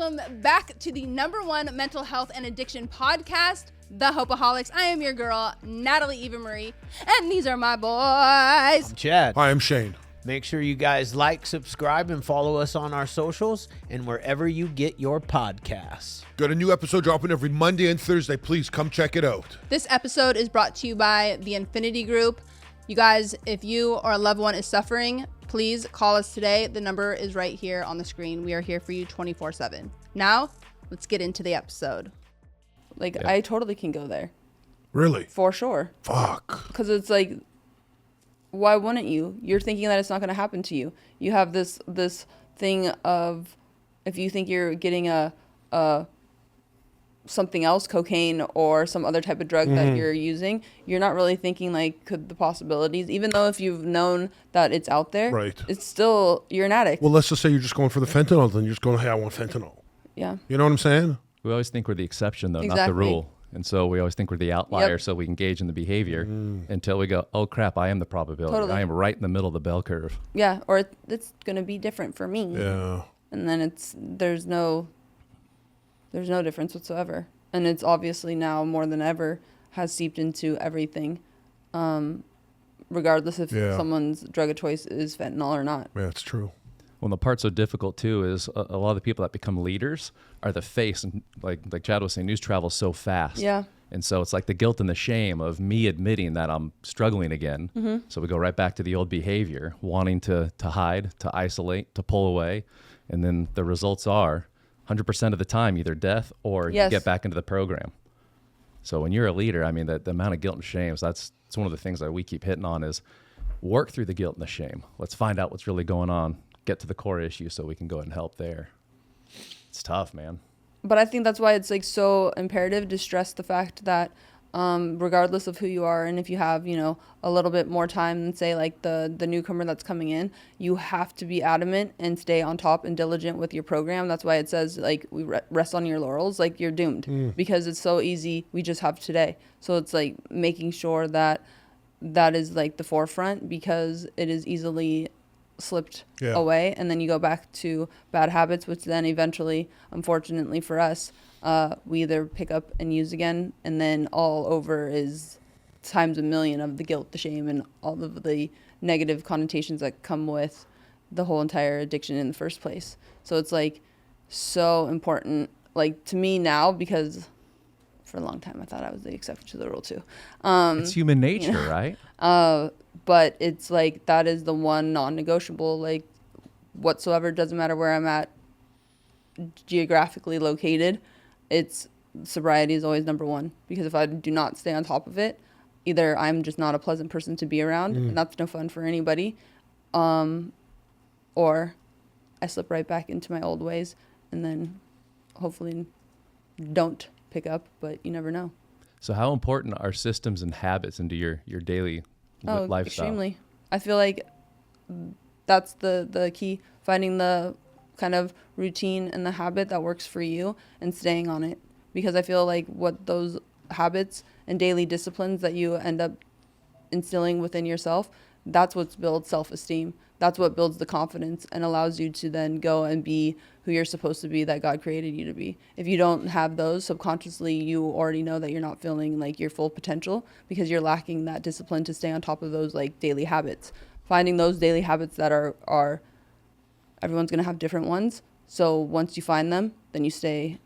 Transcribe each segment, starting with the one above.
Welcome back to the #1 mental health and addiction podcast, the Hopeaholics. I am your girl, Natalie Eva Marie, and these are my boys. I'm Chad. Hi, I'm Shane. Make sure you guys like, subscribe, and follow us on our socials and wherever you get your podcasts. Got a new episode dropping every Monday and Thursday. Please come check it out. This episode is brought to you by the Infinity Group. You guys, if you or a loved one is suffering, please call us today. The number is right here on the screen. We are here for you 24/7. Now, let's get into the episode. I totally can go there. Really? For sure. Fuck. Because it's like, why wouldn't you? You're thinking that it's not going to happen to you. You have this thing of, if you think you're getting a something else, cocaine or some other type of drug that you're using, you're not really thinking like, could the possibilities, even though if you've known that it's out there, Right. it's still, you're an addict. Well, let's just say you're just going for the fentanyl, then you're just going, hey, I want fentanyl. Yeah. You know what I'm saying? We always think we're the exception, though, not Exactly. the rule. And so we always think we're the outlier, Yep. so we engage in the behavior until we go, oh, crap, I am the probability. Totally. I am right in the middle of the bell curve. Yeah. Or it's going to be different for me. Yeah. And then there's no difference whatsoever. And it's obviously now more than ever has seeped into everything, regardless if someone's drug of choice is fentanyl or not. Yeah, it's true. Well, the part so difficult, too, is a lot of the people that become leaders are the face. And like Chad was saying, news travels so fast. Yeah. And so it's like the guilt and the shame of me admitting that I'm struggling again. Mm-hmm. So we go right back to the old behavior, wanting to hide, to isolate, to pull away. And then the results are 100% of the time either death or Yes. you get back into the program. So when you're a leader, I mean, the amount of guilt and shame, it's one of the things that we keep hitting on is work through the guilt and the shame. Let's find out what's really going on, get to the core issue so we can go ahead and help there. It's tough, man. But I think that's why it's like so imperative to stress the fact that regardless of who you are, and if you have, a little bit more time than say like the newcomer that's coming in, you have to be adamant and stay on top and diligent with your program. That's why it says like we rest on your laurels, like you're doomed because it's so easy. We just have today. So it's like making sure that is like the forefront because it is easily slipped away, and then you go back to bad habits, which then eventually, unfortunately for us, we either pick up and use again, and then all over is times a million of the guilt, the shame, and all of the negative connotations that come with the whole entire addiction in the first place. So it's like so important, like to me now, because for a long time I thought I was the exception to the rule too. It's human nature, right? But it's like that is the one non-negotiable, like whatsoever. Doesn't matter where I'm at geographically located, it's sobriety is always #1, because if I do not stay on top of it, either I'm just not a pleasant person to be around and that's no fun for anybody, or I slip right back into my old ways and then hopefully don't pick up, but you never know. So how important are systems and habits into your daily lifestyle? Extremely. I feel like that's the key, finding the kind of routine and the habit that works for you and staying on it. Because I feel like what those habits and daily disciplines that you end up instilling within yourself, that's what builds self-esteem. That's what builds the confidence and allows you to then go and be who you're supposed to be, that God created you to be. If you don't have those, subconsciously you already know that you're not feeling like your full potential because you're lacking that discipline to stay on top of those like daily habits. Finding those daily habits that are everyone's going to have different ones. So once you find them, then you stay.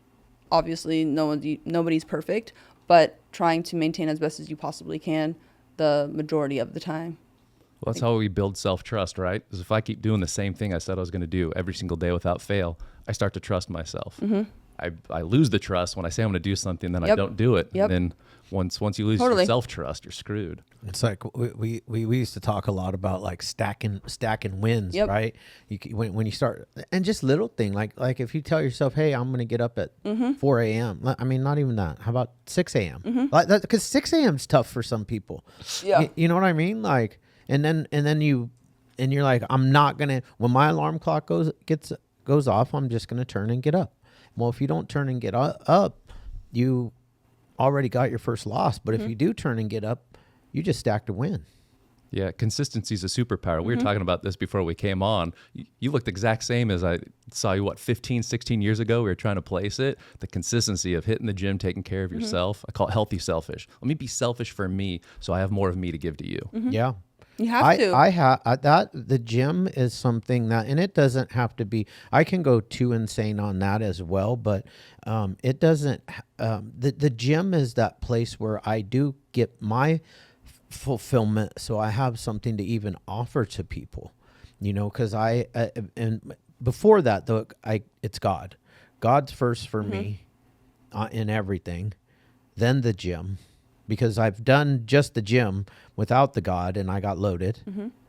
Obviously, nobody's perfect, but trying to maintain as best as you possibly can the majority of the time. Well, that's how we build self-trust, right? Because if I keep doing the same thing I said I was going to do every single day without fail, I start to trust myself. I lose the trust when I say I'm going to do something, then I don't do it. Yep. And then once you lose your self-trust, you're screwed. It's like we used to talk a lot about like stacking wins, right? When you start, and just little thing like if you tell yourself, hey, I'm going to get up at 4 a.m. I mean, not even that. How about 6 a.m.? Like that, because 6 a.m. is tough for some people. Yeah. You know what I mean? Like, and then you're like, I'm not gonna. When my alarm clock goes off, I'm just gonna turn and get up. Well, if you don't turn and get up, you already got your first loss. But if you do turn and get up, you just stacked a win. Yeah, consistency is a superpower. We were talking about this before we came on. You looked the exact same as I saw you, 15, 16 years ago? We were trying to place it. The consistency of hitting the gym, taking care of yourself. I call it healthy selfish. Let me be selfish for me so I have more of me to give to you. Yeah. You have to. I have that. The gym is something that, and it doesn't have to be, I can go too insane on that as well, but it doesn't, the gym is that place where I do get my fulfillment, so I have something to even offer to people, because and before that though, it's God's first for me in everything, then the gym, because I've done just the gym without the God and I got loaded,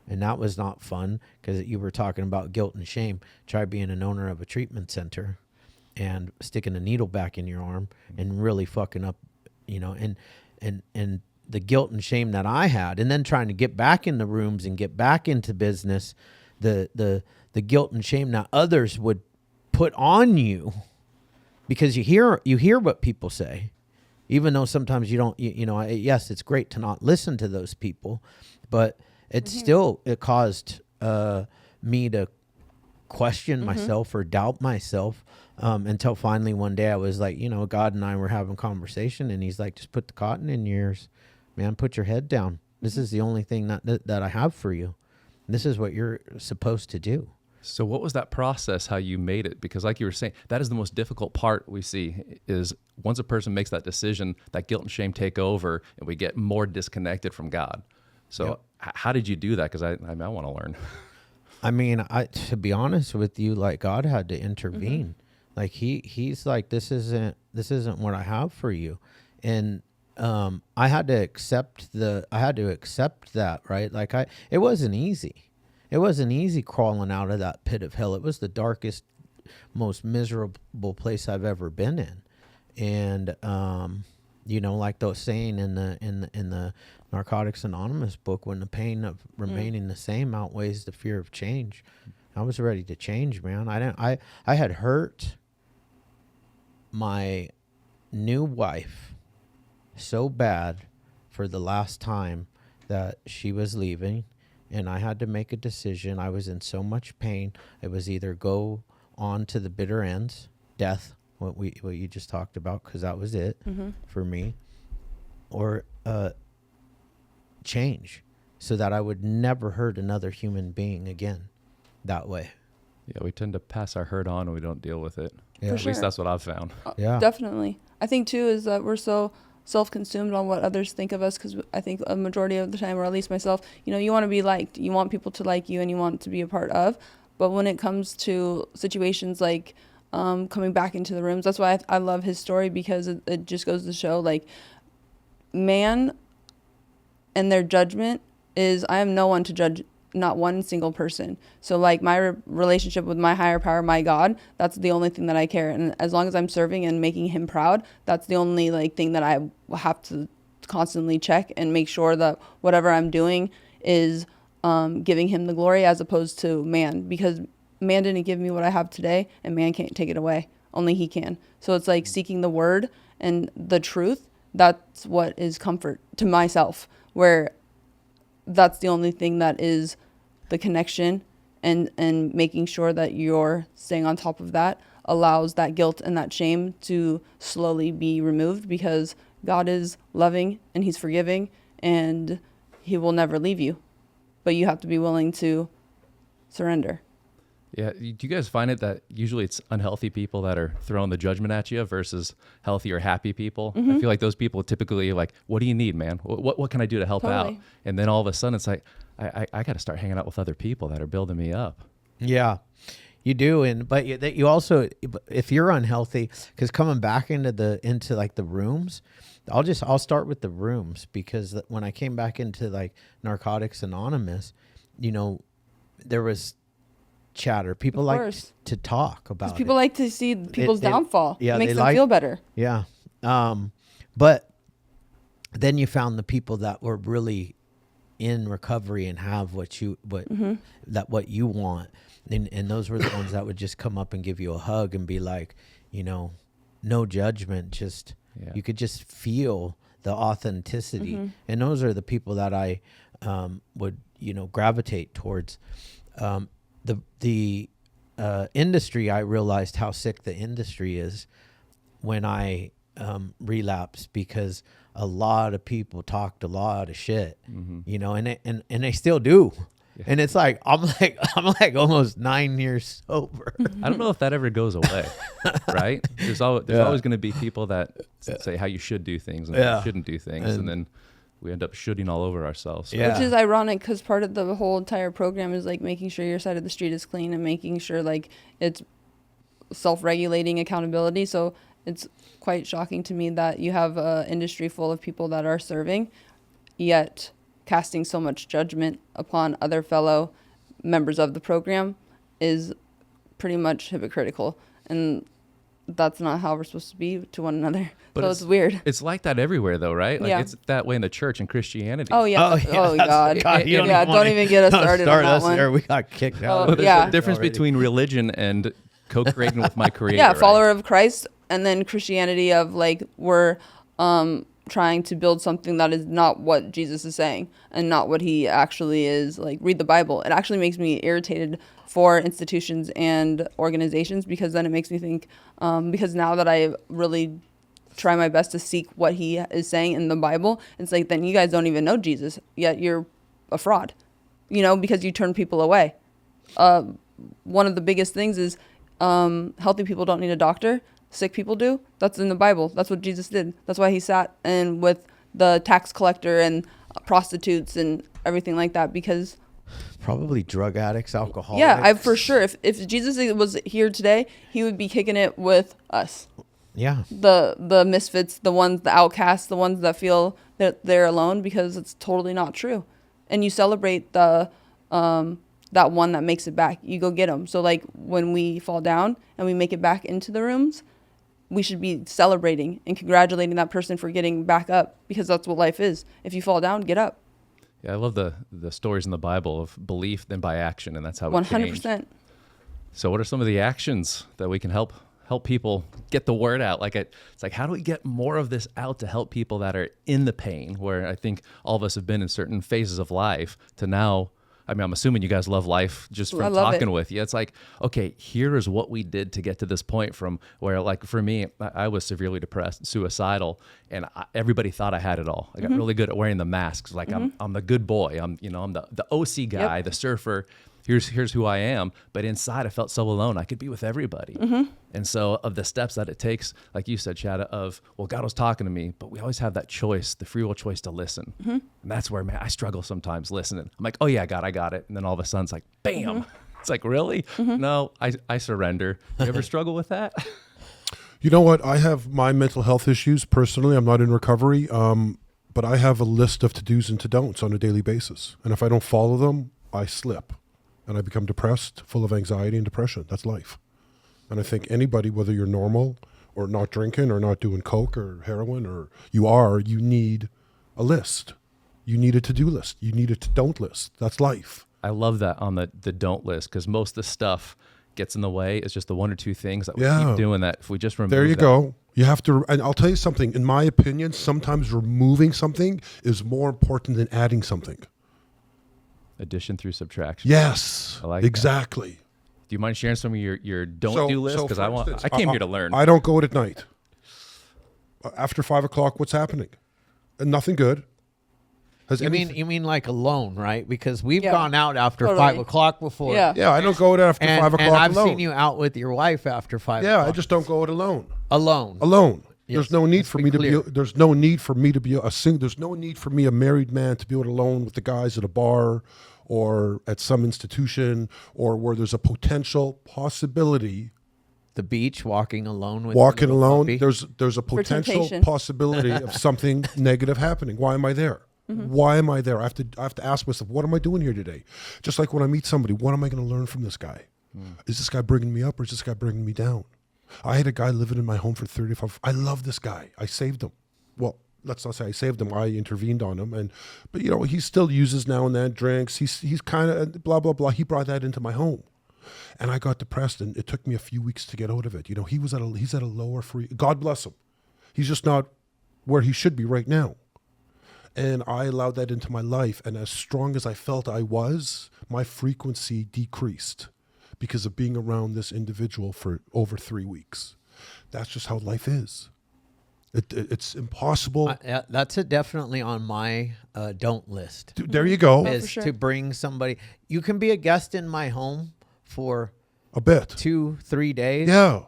and that was not fun, because you were talking about guilt and shame. Try being an owner of a treatment center and sticking a needle back in your arm and really fucking up, and the guilt and shame that I had, and then trying to get back in the rooms and get back into business, the guilt and shame that others would put on you, because you hear what people say, even though sometimes you don't, yes, it's great to not listen to those people, but it caused me to question myself or doubt myself, until finally one day I was like, God and I were having a conversation, and he's like, just put the cotton in your ears. Man, put your head down. This is the only thing that I have for you. This is what you're supposed to do. So what was that process, how you made it? Because like you were saying, that is the most difficult part we see, is once a person makes that decision, that guilt and shame take over, and we get more disconnected from God. So how did you do that? Because I want to learn. I mean, to be honest with you, like, God had to intervene. Like he's like, this isn't what I have for you. And I had to accept that, right? Like it wasn't easy. It wasn't easy crawling out of that pit of hell. It was the darkest, most miserable place I've ever been in. And, like those saying in the Narcotics Anonymous book, when the pain of remaining the same outweighs the fear of change, I was ready to change, man. I had hurt my new wife so bad for the last time that she was leaving, and I had to make a decision. I was in so much pain. It was either go on to the bitter ends, death, what you just talked about, because that was it for me, or change, so that I would never hurt another human being again that way. Yeah, we tend to pass our hurt on and we don't deal with it. Yeah. At least that's what I've found. Yeah, Definitely. I think too is that we're so self-consumed on what others think of us, because I think a majority of the time, or at least myself, you want to be liked, you want people to like you, and you want to be a part of. But when it comes to situations like coming back into the rooms, that's why I love his story, because it just goes to show, like, man and their judgment is, I am no one to judge not one single person. So like my relationship with my higher power, my God, that's the only thing that I care. And as long as I'm serving and making him proud, that's the only thing that I have to constantly check and make sure that whatever I'm doing is giving him the glory, as opposed to man, because man didn't give me what I have today, and man can't take it away. Only he can. So it's like seeking the word and the truth. That's what is comfort to myself, where that's the only thing that is the connection, and making sure that you're staying on top of that allows that guilt and that shame to slowly be removed, because God is loving and he's forgiving and he will never leave you, but you have to be willing to surrender. Yeah. Do you guys find it that usually it's unhealthy people that are throwing the judgment at you versus healthy or happy people? I feel like those people typically like, what do you need, man? What can I do to help out? And then all of a sudden it's like, I got to start hanging out with other people that are building me up. Yeah, you do. But you also, if you're unhealthy, because coming back into the rooms, I'll start with the rooms, because when I came back into like Narcotics Anonymous, there was chatter. People like to talk about it. People like to see people's downfall. Yeah, it makes them feel better. Yeah. But then you found the people that were really in recovery and have what you want. And those were the ones that would just come up and give you a hug and be like, no judgment, just you could just feel the authenticity. And those are the people that I would, gravitate towards. The industry, I realized how sick the industry is when I relapsed, because a lot of people talked a lot of shit, and they still do. Yeah. And it's like I'm like almost 9 years sober. I don't know if that ever goes away, right? There's always going to be people that say how you should do things and how you shouldn't do things, and then we end up shooting all over ourselves. Yeah. Which is ironic, because part of the whole entire program is like making sure your side of the street is clean and making sure like it's self-regulating accountability. So it's quite shocking to me that you have an industry full of people that are serving, yet casting so much judgment upon other fellow members of the program is pretty much hypocritical. And that's not how we're supposed to be to one another. But so it's weird. It's like that everywhere, though, right? Like it's that way in the church and Christianity. Oh, yeah. Oh, God. Don't even get us started on that one. There. We got kicked out. Well, there's a difference between religion and co-creating with my creator. Yeah, follower of Christ, and then Christianity of like we're trying to build something that is not what Jesus is saying and not what he actually is. Like, read the Bible. It actually makes me irritated for institutions and organizations, because then it makes me think, because now that I really try my best to seek what he is saying in the Bible, it's like, then you guys don't even know Jesus, yet you're a fraud, because you turn people away. One of the biggest things is healthy people don't need a doctor. Sick people do. That's in the Bible. That's what Jesus did. That's why he sat and with the tax collector and prostitutes and everything like that, because probably drug addicts, alcoholics. Yeah, for sure. If Jesus was here today, he would be kicking it with us. Yeah. The misfits, the ones, the outcasts, the ones that feel that they're alone, because it's totally not true. And you celebrate the that one that makes it back. You go get them. So like when we fall down and we make it back into the rooms, we should be celebrating and congratulating that person for getting back up, because that's what life is. If you fall down, get up. Yeah, I love the stories in the Bible of belief then by action, and that's how it 100%. changed. So what are some of the actions that we can help people get the word out? Like it's like, how do we get more of this out to help people that are in the pain, where I think all of us have been in certain phases of life, to now, I mean, I'm assuming you guys love life just from talking with you. It's like, okay, here is what we did to get to this point, from where, like, for me, I was severely depressed, suicidal, and everybody thought I had it all. I got really good at wearing the masks. Like I'm the good boy. I'm the OC guy, the surfer. Here's who I am. But inside, I felt so alone. I could be with everybody. And so of the steps that it takes, like you said, Chad, of, well, God was talking to me, but we always have that choice, the free will choice to listen. And that's where, man, I struggle sometimes listening. I'm like, oh yeah, God, I got it. And then all of a sudden it's like, bam. It's like, really? No, I surrender. You ever struggle with that? You know what? I have my mental health issues personally. I'm not in recovery, but I have a list of to-dos and to-don'ts on a daily basis. And if I don't follow them, I slip. And I become depressed, full of anxiety and depression. That's life. And I think anybody, whether you're normal or not drinking or not doing coke or heroin, or you need a list. You need a to-do list. You need a to-don't list. That's life. I love that on the don't list, because most of the stuff gets in the way. It's just the one or two things that we keep doing, that if we just remove there you go. You have to, and I'll tell you something, in my opinion, sometimes removing something is more important than adding something. Addition through subtraction. Yes, I like exactly. That. Do you mind sharing some of your don't-do list? Because I came here to learn. I don't go out at night. After 5 o'clock, what's happening? Nothing good. You mean like alone, right? Because we've gone out after 5 o'clock before. Yeah, I don't go out after 5 o'clock and I've alone. seen you out with your wife after 5 o'clock. Yeah, I just don't go out alone. Alone. Yes, there's no need for me to be. There's no need for me to be There's no need for me, a married man, to be out alone with the guys at a bar or at some institution, or where there's a potential possibility. The beach, walking alone. Puppy. There's a potential possibility of something negative happening. Why am I there? Why am I there? I have to ask myself, what am I doing here today? Just like when I meet somebody, what am I going to learn from this guy? Is this guy bringing me up, or is this guy bringing me down? I had a guy living in my home for 35. I love this guy. I saved him. Well, let's not say I saved him. I intervened on him, but he still uses now and then, drinks. He's kind of blah blah blah. He brought that into my home, and I got depressed, and it took me a few weeks to get out of it. He's at a lower free. God bless him. He's just not where he should be right now. And I allowed that into my life. And as strong as I felt I was, my frequency decreased because of being around this individual for over 3 weeks. That's just how life is. It's impossible. That's definitely on my don't list. There you go. Is to bring somebody. You can be a guest in my home for a bit, 2-3 days. Yeah.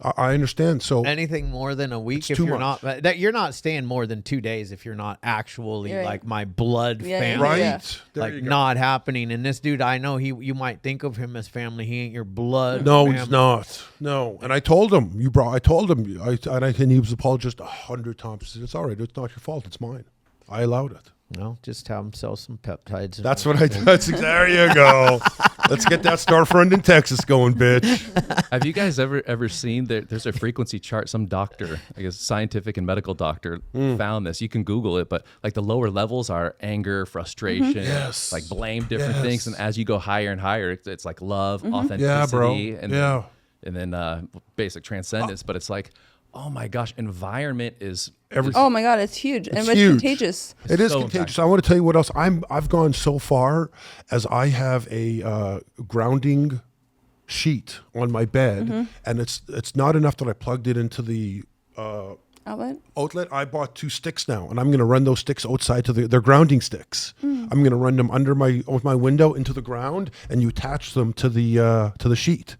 I understand. So anything more than a week, if you're not that you're not staying more than 2 days if you're not actually like my blood family, right? Yeah. Like not happening. And this dude, I know you might think of him as family. He ain't your blood. No, family. He's not. No, and I told him and he was apologized 100 times. He said, "It's all right. It's not your fault. It's mine. I allowed it." No, just have him sell some peptides. That's what I did. There you go. Let's get that storefront in Texas going, bitch. Have you guys ever seen there's a frequency chart? Some doctor, I guess scientific and medical doctor, found this. You can Google it, but like the lower levels are anger, frustration, like blame, different things. And as you go higher and higher, it's like love, authenticity, and then basic transcendence. But it's like, oh my gosh, environment is everything. Oh my God, it's huge. And it's contagious. It is contagious. I want to tell you what else. I've gone so far as I have a grounding sheet on my bed, and it's not enough that I plugged it into the outlet. I bought 2 sticks now, and I'm going to run those sticks outside to they're grounding sticks. I'm going to run them under my window into the ground, and you attach them to the sheet.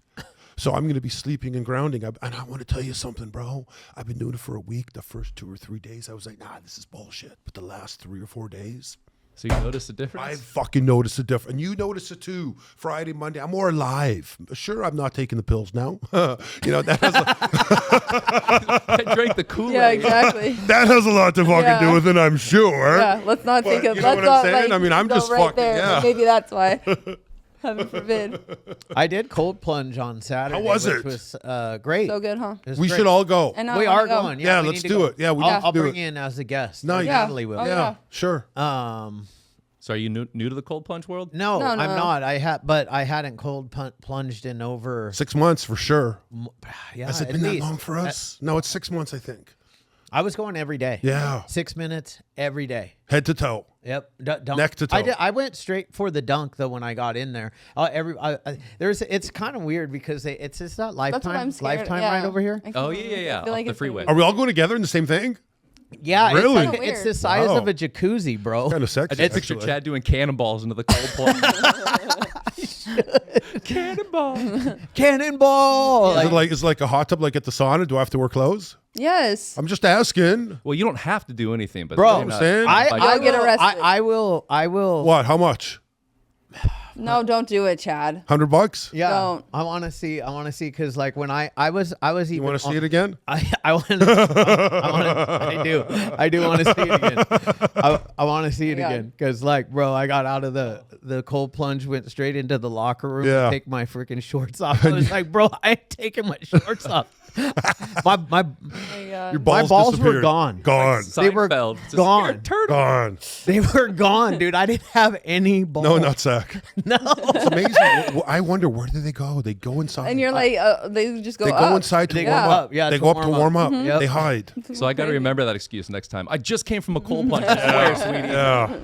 So I'm going to be sleeping and grounding. And I want to tell you something, bro. I've been doing it for a week. The first 2 or 3 days, I was like, nah, this is bullshit. But the last 3 or 4 days. So you notice the difference? I fucking noticed the difference. And you notice it too. Friday, Monday, I'm more alive. Sure, I'm not taking the pills now. That has I drank the Kool-Aid. Yeah, exactly. That has a lot to fucking do with it, I'm sure. Yeah, let's not think of, you know what I'm saying? I mean, I'm just right fucking, there. Maybe that's why. Heaven forbid. I did cold plunge on Saturday. How was it? Which was great. So good, huh? We should all go. And we are going. Yeah, let's do it. Yeah, I'll bring you in as a guest. Nice. Natalie will. Yeah, sure. So are you new to the cold plunge world? No, I'm not. But I hadn't cold plunged in over 6 months for sure. Yeah, has it been that long for us? No, it's 6 months, I think. I was going every day. Yeah. 6 minutes every day. Head to toe. Yep. Neck to toe. I went straight for the dunk though when I got in there. It's kind of weird because it's not lifetime right over here. Oh yeah. Off the freeway. Are we all going together in the same thing? Yeah, really? It's the size of a jacuzzi, bro. Kind of sexy. I picture Chad doing cannonballs into the cold plunge. Cannonball. Is it like a hot tub like at the sauna? Do I have to wear clothes? Yes. I'm just asking. Well, you don't have to do anything, but bro, I'll get arrested. I will. What? How much? No, don't do it, Chad. $100? Yeah, don't. I want to see because like when I was even. You want to see it again? I do want to see it again. I want to see it again because like, bro, I got out of the cold plunge, went straight into the locker room to take my freaking shorts off. I was like, bro, I ain't taking my shorts off. my Your balls were gone. Gone. They were gone. Gone. They were gone, dude. I didn't have any balls. No nutsack. No. It's amazing. I wonder, where do they go? They go inside. And you're like, they just go They up. go inside to warm up. Yeah, they go up to warm up. Yep. They hide. So I got to remember that excuse next time. I just came from a cold plunge. I swear, sweetie.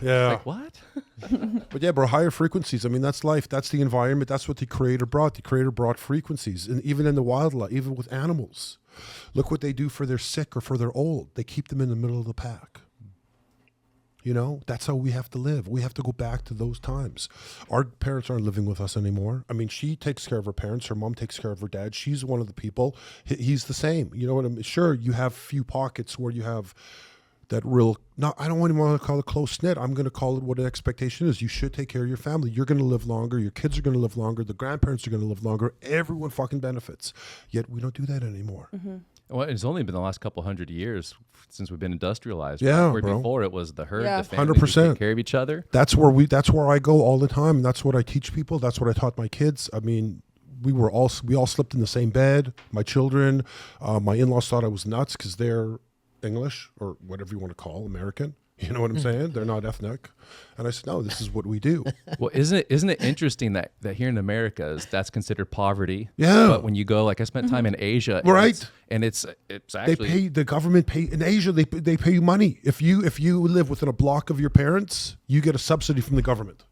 Yeah. Like, what? But yeah, bro, higher frequencies. I mean, that's life. That's the environment. That's what the Creator brought. The Creator brought frequencies. And even in the wildlife, even with animals. Look what they do for their sick or for their old. They keep them in the middle of the pack. That's how we have to live. We have to go back to those times. Our parents aren't living with us anymore. I mean, she takes care of her parents. Her mom takes care of her dad. She's one of the people. He's the same. You know what I mean? Sure, you have few pockets where you have that real, I don't even want to call it close knit. I'm going to call it what an expectation is. You should take care of your family. You're going to live longer. Your kids are going to live longer. The grandparents are going to live longer. Everyone fucking benefits. Yet we don't do that anymore. Mm-hmm. Well, it's only been the last couple hundred years since we've been industrialized. Yeah, Where bro. before it was the herd, the family, 100%. take care of each other. That's where I go all the time. And that's what I teach people. That's what I taught my kids. I mean, we all slept in the same bed. My children, my in-laws thought I was nuts because they're English or whatever you want to call American. You know what I'm saying? They're not ethnic. And I said, no, this is what we do. Well, isn't it interesting that here in America that's considered poverty? Yeah. But when you go, like I spent time in Asia, Right. and it's actually the government pay in Asia. They pay you money if you live within a block of your parents. You get a subsidy from the government.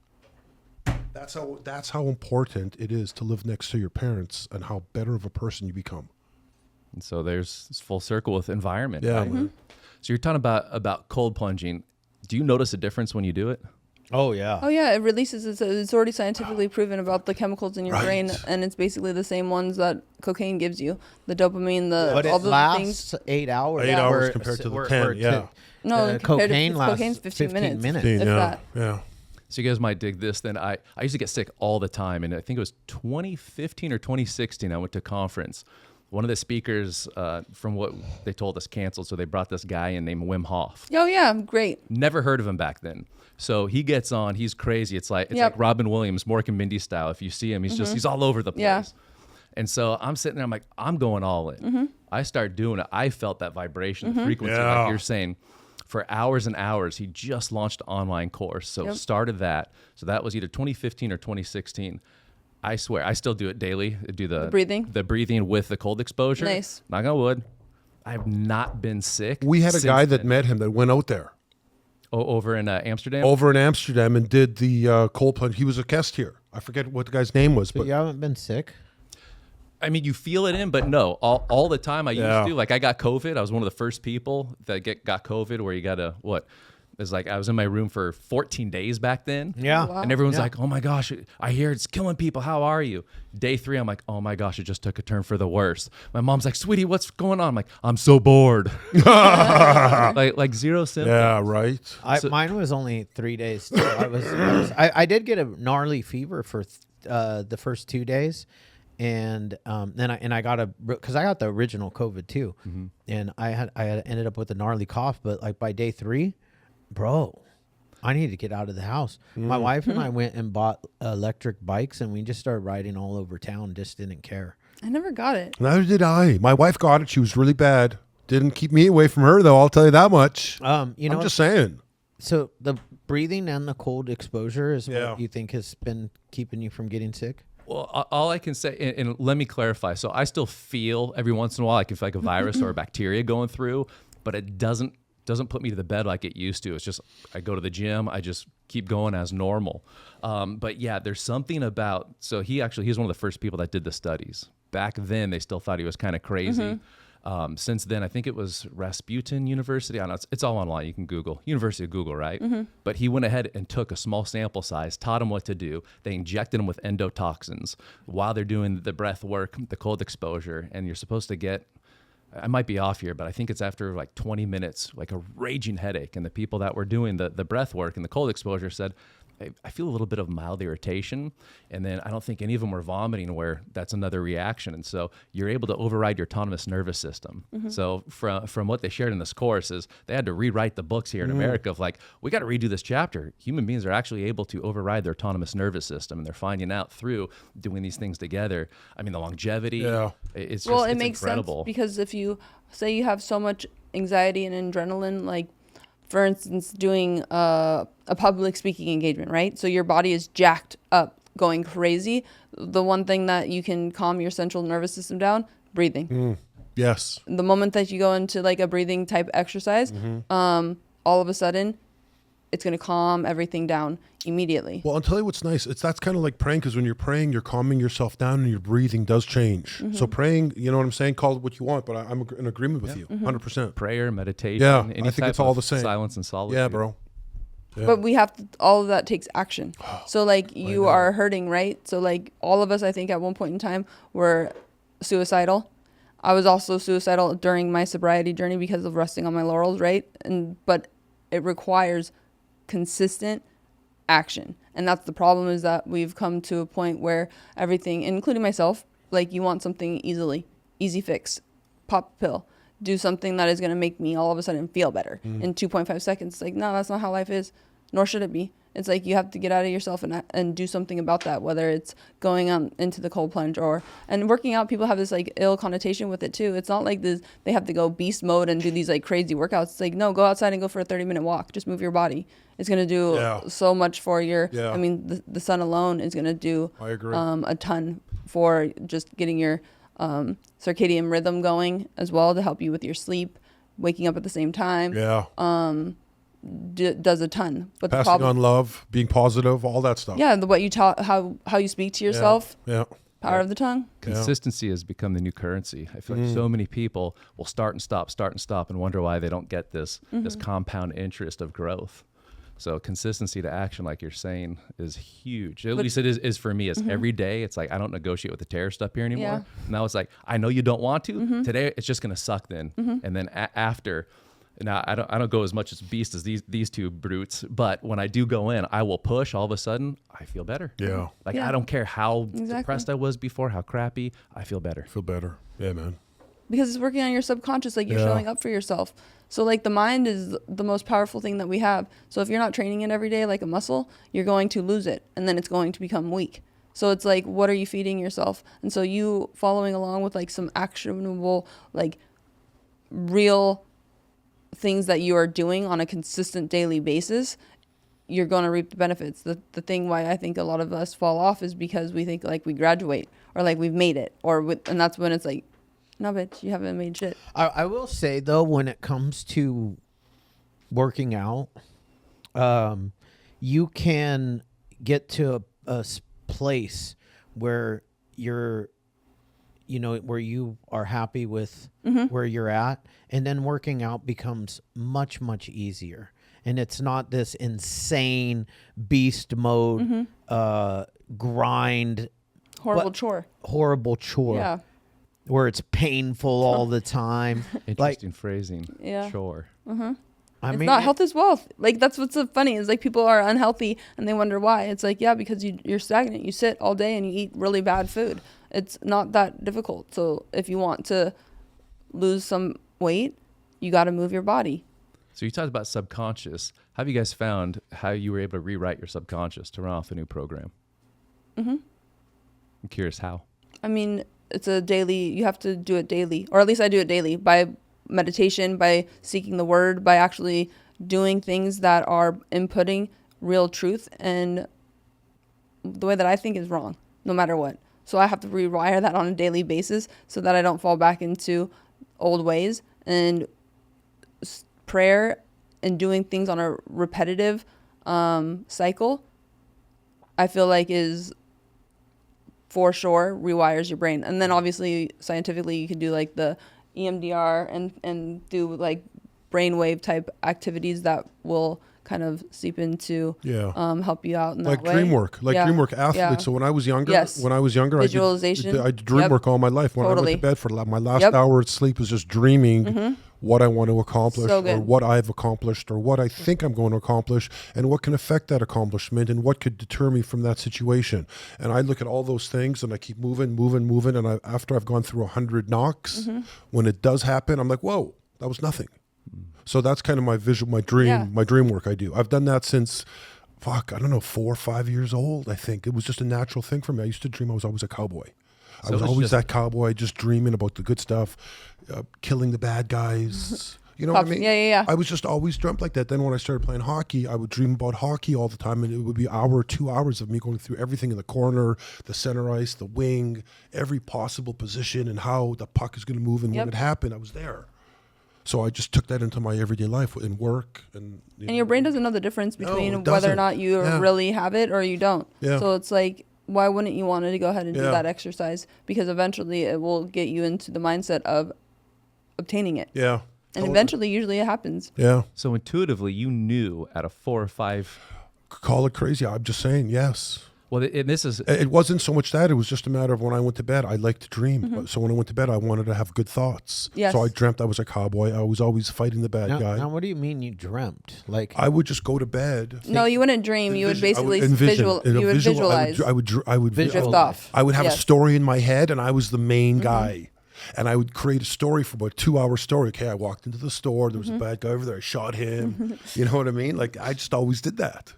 That's how important it is to live next to your parents and how better of a person you become. And so there's this full circle with environment. Yeah, right? man. So you're talking about cold plunging. Do you notice a difference when you do it? Oh yeah. Oh yeah, it releases. It's already scientifically proven about the chemicals in your Right. brain, and it's basically the same ones that cocaine gives you: the dopamine, But all it the lasts things. 8 hours. 8 hours where- compared to the where- 10, where yeah. No, compared cocaine to lasts cocaine's 15 minutes. minutes. If yeah, that. yeah. So you guys might dig this. Then I used to get sick all the time, and I think it was 2015 or 2016. I went to a conference. One of the speakers, from what they told us, canceled. So they brought this guy in named Wim Hof. Oh yeah, great. Never heard of him back then. So he gets on. He's crazy. It's like Robin Williams, Mork and Mindy style. If you see him, he's all over the place. Yeah. And so I'm sitting there. I'm like, I'm going all in. I start doing it. I felt that vibration, the frequency, Yeah. like you're saying. For hours and hours, he just launched an online course. So started that. So that was either 2015 or 2016. I swear, I still do it daily. I do the breathing with the cold exposure. Nice. Knock on wood. I have not been sick. We had a since guy that then. met him that went out there over in Amsterdam. over in Amsterdam and did the cold plunge. He was a guest here. I forget what the guy's name was, But but you haven't been sick. I mean, you feel it in, but no, all the time I used to. Like I got COVID. I was one of the first people that got COVID where you got to, it's like I was in my room for 14 days back then. Yeah. Wow. And everyone's like, oh my gosh, I hear it's killing people. How are you? Day 3, I'm like, oh my gosh, it just took a turn for the worse. My mom's like, sweetie, what's going on? I'm like, I'm so bored. like zero symptoms. yeah, right. Mine was only 3 days. Too. I did get a gnarly fever for the first 2 days. And then I got because I got the original COVID too, and I had ended up with a gnarly cough. But like by day 3, bro, I needed to get out of the house. My wife and I went and bought electric bikes, and we just started riding all over town. Just didn't care. I never got it. Neither did I. My wife got it. She was really bad. Didn't keep me away from her though. I'll tell you that much. I'm just saying. So the breathing and the cold exposure is Yeah. what you think has been keeping you from getting sick? Well, all I can say, and let me clarify. So I still feel every once in a while like if like a virus or a bacteria going through, but it doesn't put me to the bed like it used to. It's just I go to the gym, I just keep going as normal. But yeah, there's something about. So he's one of the first people that did the studies. Back then, they still thought he was kind of crazy. Since then, I think it was Rasputin University. I don't know. It's all online. You can Google. University of Google, right? But he went ahead and took a small sample size, taught him what to do. They injected him with endotoxins while they're doing the breath work, the cold exposure. And you're supposed to get, I might be off here, but I think it's after like 20 minutes, like a raging headache. And the people that were doing the breath work and the cold exposure said, I feel a little bit of mild irritation. And then I don't think any of them were vomiting, where that's another reaction. And so you're able to override your autonomous nervous system. So from what they shared in this course is they had to rewrite the books here in America of like, we got to redo this chapter. Human beings are actually able to override their autonomous nervous system. And they're finding out through doing these things together. I mean, the longevity, it's Makes incredible. sense because if you say you have so much anxiety and adrenaline, like for instance, doing a public speaking engagement, right? So your body is jacked up, going crazy. The one thing that you can calm your central nervous system down, breathing. Yes. The moment that you go into like a breathing type exercise, all of a sudden, it's going to calm everything down immediately. Well, I'll tell you what's nice. That's kind of like praying, because when you're praying, you're calming yourself down and your breathing does change. So praying, you know what I'm saying? Call it what you want, but I'm in agreement with you, 100%. Prayer, meditation. Yeah, any I think type it's all of the same. Silence and solitude. Yeah, bro. Yeah. But we have to, all of that takes action. So like you are hurting, right? So like all of us, I think at one point in time were suicidal. I was also suicidal during my sobriety journey because of resting on my laurels, right? But it requires consistent action. And that's the problem, is that we've come to a point where everything, including myself, like you want something easy fix, pop a pill, do something that is going to make me all of a sudden feel better in 2.5 seconds. Like, no, that's not how life is, nor should it be. It's like you have to get out of yourself and do something about that, whether it's going into the cold plunge and working out. People have this like ill connotation with it too. It's not like this, they have to go beast mode and do these like crazy workouts. It's like, no, go outside and go for a 30-minute walk. Just move your body. It's going to do so much for your, I mean, the sun alone is going to do I agree. A ton for just getting your circadian rhythm going as well, to help you with your sleep, waking up at the same time. Does a ton. But passing the problem, on love, being positive, all that stuff. Yeah, what you taught, how you speak to yourself. Power of the tongue. Consistency has become the new currency. I feel like so many people will start and stop and wonder why they don't get this compound interest of growth. So consistency to action, like you're saying, is huge. At least it is for me. It's every day. It's like, I don't negotiate with the terrorist up here anymore. Yeah. Now it's like, I know you don't want to. Today it's just going to suck then. And then after, now I don't go as much as beast as these two brutes, but when I do go in, I will push. All of a sudden, I feel better. Yeah. Like I don't care how depressed I was before, how crappy, I feel better. Feel better. Yeah, man. Because it's working on your subconscious, like you're showing up for yourself. So like the mind is the most powerful thing that we have. So if you're not training it every day like a muscle, you're going to lose it, and then it's going to become weak. So it's like, what are you feeding yourself? And so you following along with like some actionable, like real things that you are doing on a consistent daily basis, you're going to reap the benefits. The thing why I think a lot of us fall off is because we think like we graduate or like we've made it, and that's when it's like, no, bitch, you haven't made shit. I will say, though, when it comes to working out, you can get to a place where where you are happy with where you're at, and then working out becomes much, much easier. And it's not this insane beast mode, grind. Horrible chore. Yeah. Where it's painful all the time. Interesting phrasing. Yeah. Chore. It's not health is wealth. Like that's what's so funny is like people are unhealthy and they wonder why. It's like, yeah, because you're stagnant. You sit all day and you eat really bad food. It's not that difficult. So if you want to lose some weight, you got to move your body. So you talked about subconscious. Have you guys found how you were able to rewrite your subconscious to run off a new program? I'm curious how. I mean, it's a daily, you have to do it daily, or at least I do it daily, by meditation, by seeking the word, by actually doing things that are inputting real truth and the way that I think is wrong, no matter what. So I have to rewire that on a daily basis so that I don't fall back into old ways. And prayer and doing things on a repetitive cycle, I feel like is for sure rewires your brain. And then obviously scientifically you can do like the EMDR and do like brainwave type activities that will kind of seep into help you out in that way. Dream work, dream work athletes. Yeah. So when I was younger, visualization. I did dream work all my life. When I went to bed for my last hour of sleep was just dreaming what I want to accomplish or what I've accomplished or what I think I'm going to accomplish and what can affect that accomplishment and what could deter me from that situation. And I look at all those things and I keep moving. And after I've gone through 100 knocks, when it does happen, I'm like, whoa, that was nothing. So that's kind of my dream work I do. I've done that since, 4 or 5 years old, I think. It was just a natural thing for me. I used to dream I was always a cowboy. So I was always that cowboy, just dreaming about the good stuff, killing the bad guys. You know what I mean? Yeah. I was just always dreamt like that. Then when I started playing hockey, I would dream about hockey all the time, and it would be an hour or 2 hours of me going through everything in the corner, the center ice, the wing, every possible position and how the puck is going to move. And when it happened, I was there. So I just took that into my everyday life in work. And your brain doesn't know the difference between whether or not you really have it or you don't. Yeah. So it's like, why wouldn't you want to go ahead and do that exercise? Because eventually it will get you into the mindset of obtaining it. Yeah. And eventually, usually it happens. Yeah. So intuitively, you knew at a 4 or 5. Call it crazy. I'm just saying, yes. Well, it wasn't so much that. It was just a matter of when I went to bed, I liked to dream. So when I went to bed, I wanted to have good thoughts. Yes. So I dreamt I was a cowboy. I was always fighting the bad guy. Now, what do you mean you dreamt? Like I would just go to bed. No, you wouldn't dream. You would basically visualize. I would drift off. I would have a story in my head, and I was the main guy. And I would create a story for about a 2-hour story. Okay, I walked into the store. There was a bad guy over there. I shot him. You know what I mean? Like I just always did that.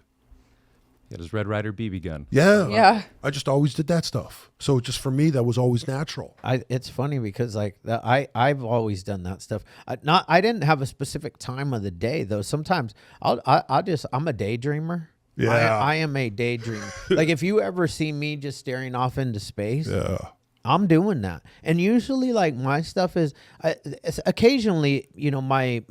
He had his Red Ryder BB gun. Yeah. Yeah. I just always did that stuff. So just for me, that was always natural. It's funny because like I've always done that stuff. I didn't have a specific time of the day though. Sometimes I'm a daydreamer. Yeah. I am a daydreamer. Like if you ever see me just staring off into space, Yeah. I'm doing that. And usually like my stuff is it's occasionally, you know, my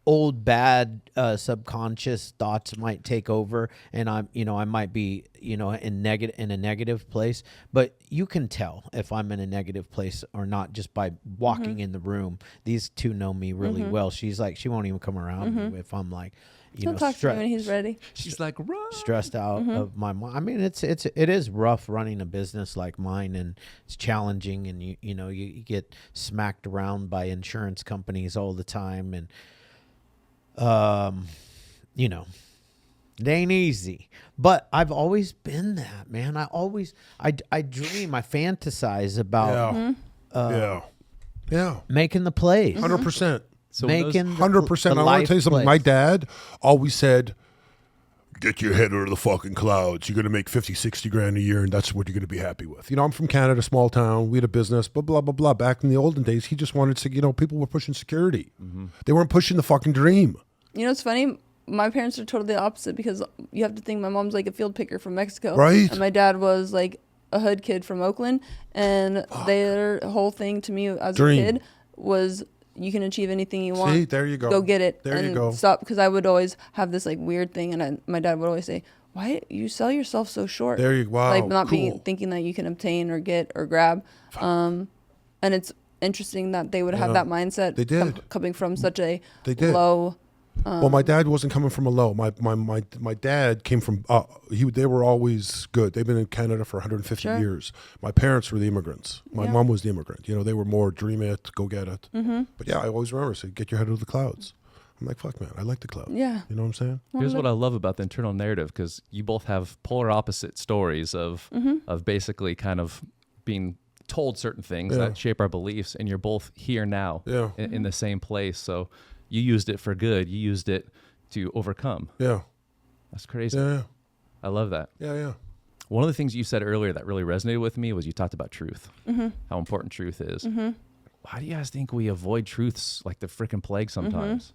old bad subconscious thoughts might take over, and I might be, you know, in a negative place, but you can tell if I'm in a negative place or not just by walking in the room. These two know me really well. She's like, she won't even come around me if I'm like, He'll talk to me when he's ready. She's like, run. Stressed out of my mind. I mean, it is rough running a business like mine, and it's challenging, and you get smacked around by insurance companies all the time, and it ain't easy. But I've always been that, man. I dream, I fantasize about making the plays. 100%. So making 100%. I want to tell you something. My dad always said, get your head out of the fucking clouds. You're going to make 50, 60 grand a year, and that's what you're going to be happy with. You know, I'm from Canada, small town. We had a business, blah, blah, blah, blah. Back in the olden days, he just wanted to, people were pushing security. They weren't pushing the fucking dream. You know, it's funny. My parents are totally opposite, because you have to think my mom's like a field picker from Mexico. Right. And my dad was like a hood kid from Oakland. And their whole thing to me as Dream. a kid was, you can achieve anything you want. See, there you go. Go get it. There and you go. Stop, because I would always have this like weird thing, and my dad would always say, "Why you sell yourself so short?" There you wow. Like not cool. thinking that you can obtain or get or grab. And it's interesting that they would have that mindset. They did. Coming from such a did. low. Well, my dad wasn't coming from a low. My dad came from. They were always good. They've been in Canada for 150 years. My parents were the immigrants. My mom was the immigrant. You know, they were more dream it, go get it. But yeah, I always remember saying, "Get your head out of the clouds." I'm like, "Fuck, man, I like the clouds." Yeah. You know what I'm saying? Here's what I love about the internal narrative, because you both have polar opposite stories of basically kind of being told certain things that shape our beliefs, and you're both here now in the same place. So you used it for good. You used it to overcome. Yeah. That's crazy. Yeah. I love that. Yeah. One of the things you said earlier that really resonated with me was you talked about truth, how important truth is. Why do you guys think we avoid truths like the freaking plague sometimes?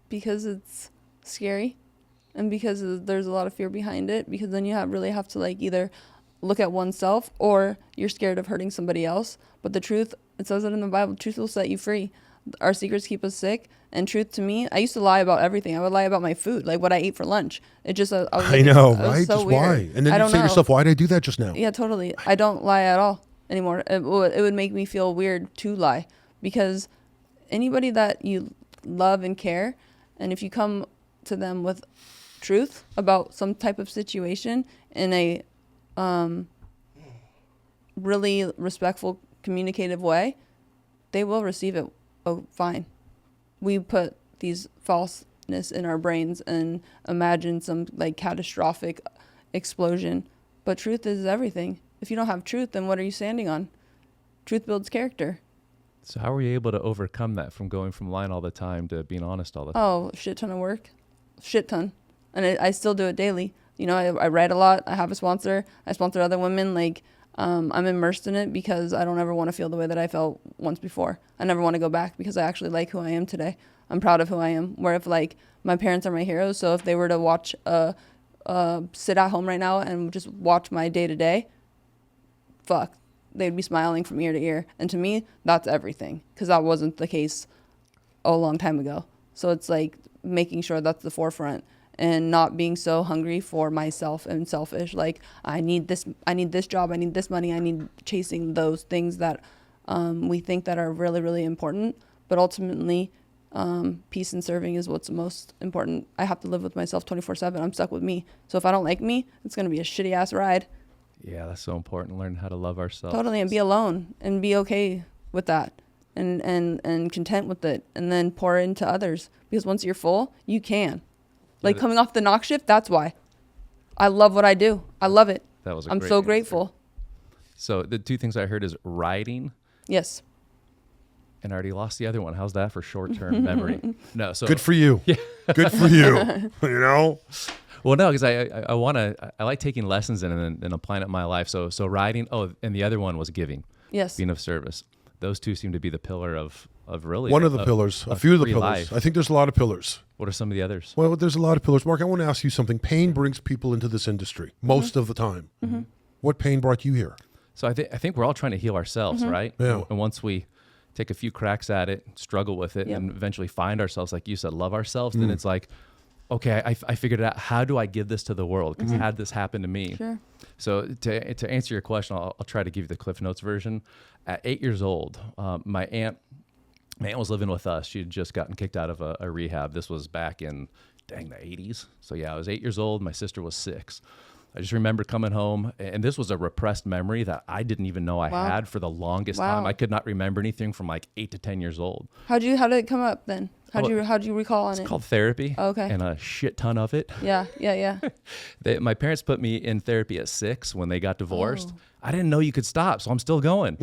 Because it's scary, and because there's a lot of fear behind it, because then you really have to like either look at oneself, or you're scared of hurting somebody else. But the truth, it says it in the Bible, truth will set you free. Our secrets keep us sick. And truth to me, I used to lie about everything. I would lie about my food, like what I ate for lunch. It just, I know, right? So just weird. why? And then you say to yourself, why did I do that just now? Yeah, totally. I don't lie at all anymore. It would make me feel weird to lie, because anybody that you love and care, and if you come to them with truth about some type of situation in a really respectful, communicative way, they will receive it fine. We put these falseness in our brains and imagine some like catastrophic explosion, but truth is everything. If you don't have truth, then what are you standing on? Truth builds character. So how were you able to overcome that, from going from lying all the time to being honest all the time? Oh, shit ton of work. Shit ton. And I still do it daily. You know, I write a lot. I have a sponsor. I sponsor other women. Like, I'm immersed in it because I don't ever want to feel the way that I felt once before. I never want to go back, because I actually like who I am today. I'm proud of who I am. Where if like my parents are my heroes, so if they were to watch, sit at home right now and just watch my day to day, fuck, they'd be smiling from ear to ear. And to me, that's everything, because that wasn't the case a long time ago. So it's like making sure that's the forefront, and not being so hungry for myself and selfish. Like, I need this job, I need this money, I need chasing those things that we think that are really, really important. But ultimately, peace and serving is what's most important. I have to live with myself 24/7. I'm stuck with me. So if I don't like me, it's going to be a shitty ass ride. Yeah, that's so important. Learn how to love ourselves. Totally. And be alone and be okay with that, and content with it, and then pour into others. Because once you're full, you can. Like coming off the knock shift, that's why. I love what I do. I love it. That was I'm so grateful. So the two things I heard is writing. Yes. and I already lost the other one. How's that for short-term memory? No, so good for you. Yeah. Good for you. You know. Well, no, because I like taking lessons and applying it in my life. So writing. Oh, and the other one was giving. Yes. Being of service. Those two seem to be the pillar of really one of the pillars. A few of the pillars. Life. I think there's a lot of pillars. What are some of the others? Well, there's a lot of pillars. Mark, I want to ask you something. Pain brings people into this industry most of the time. Mm-hmm. What pain brought you here? So I think we're all trying to heal ourselves, right? Yeah. And once we take a few cracks at it, struggle with it, and eventually find ourselves, like you said, love ourselves, then it's like, okay, I figured it out. How do I give this to the world? Because had this happen to me. Sure. So to answer your question, I'll try to give you the Cliff Notes version. At 8 years old, my aunt was living with us. She had just gotten kicked out of a rehab. This was back in, the 80s. So yeah, I was 8 years old. My sister was 6. I just remember coming home, and this was a repressed memory that I didn't even know I had for the longest time. I could not remember anything from like 8 to 10 years old. How did it come up then? How'd you recall on it? It's called therapy. Oh, okay. And a shit ton of it. Yeah. My parents put me in therapy at 6 when they got divorced. I didn't know you could stop, so I'm still going.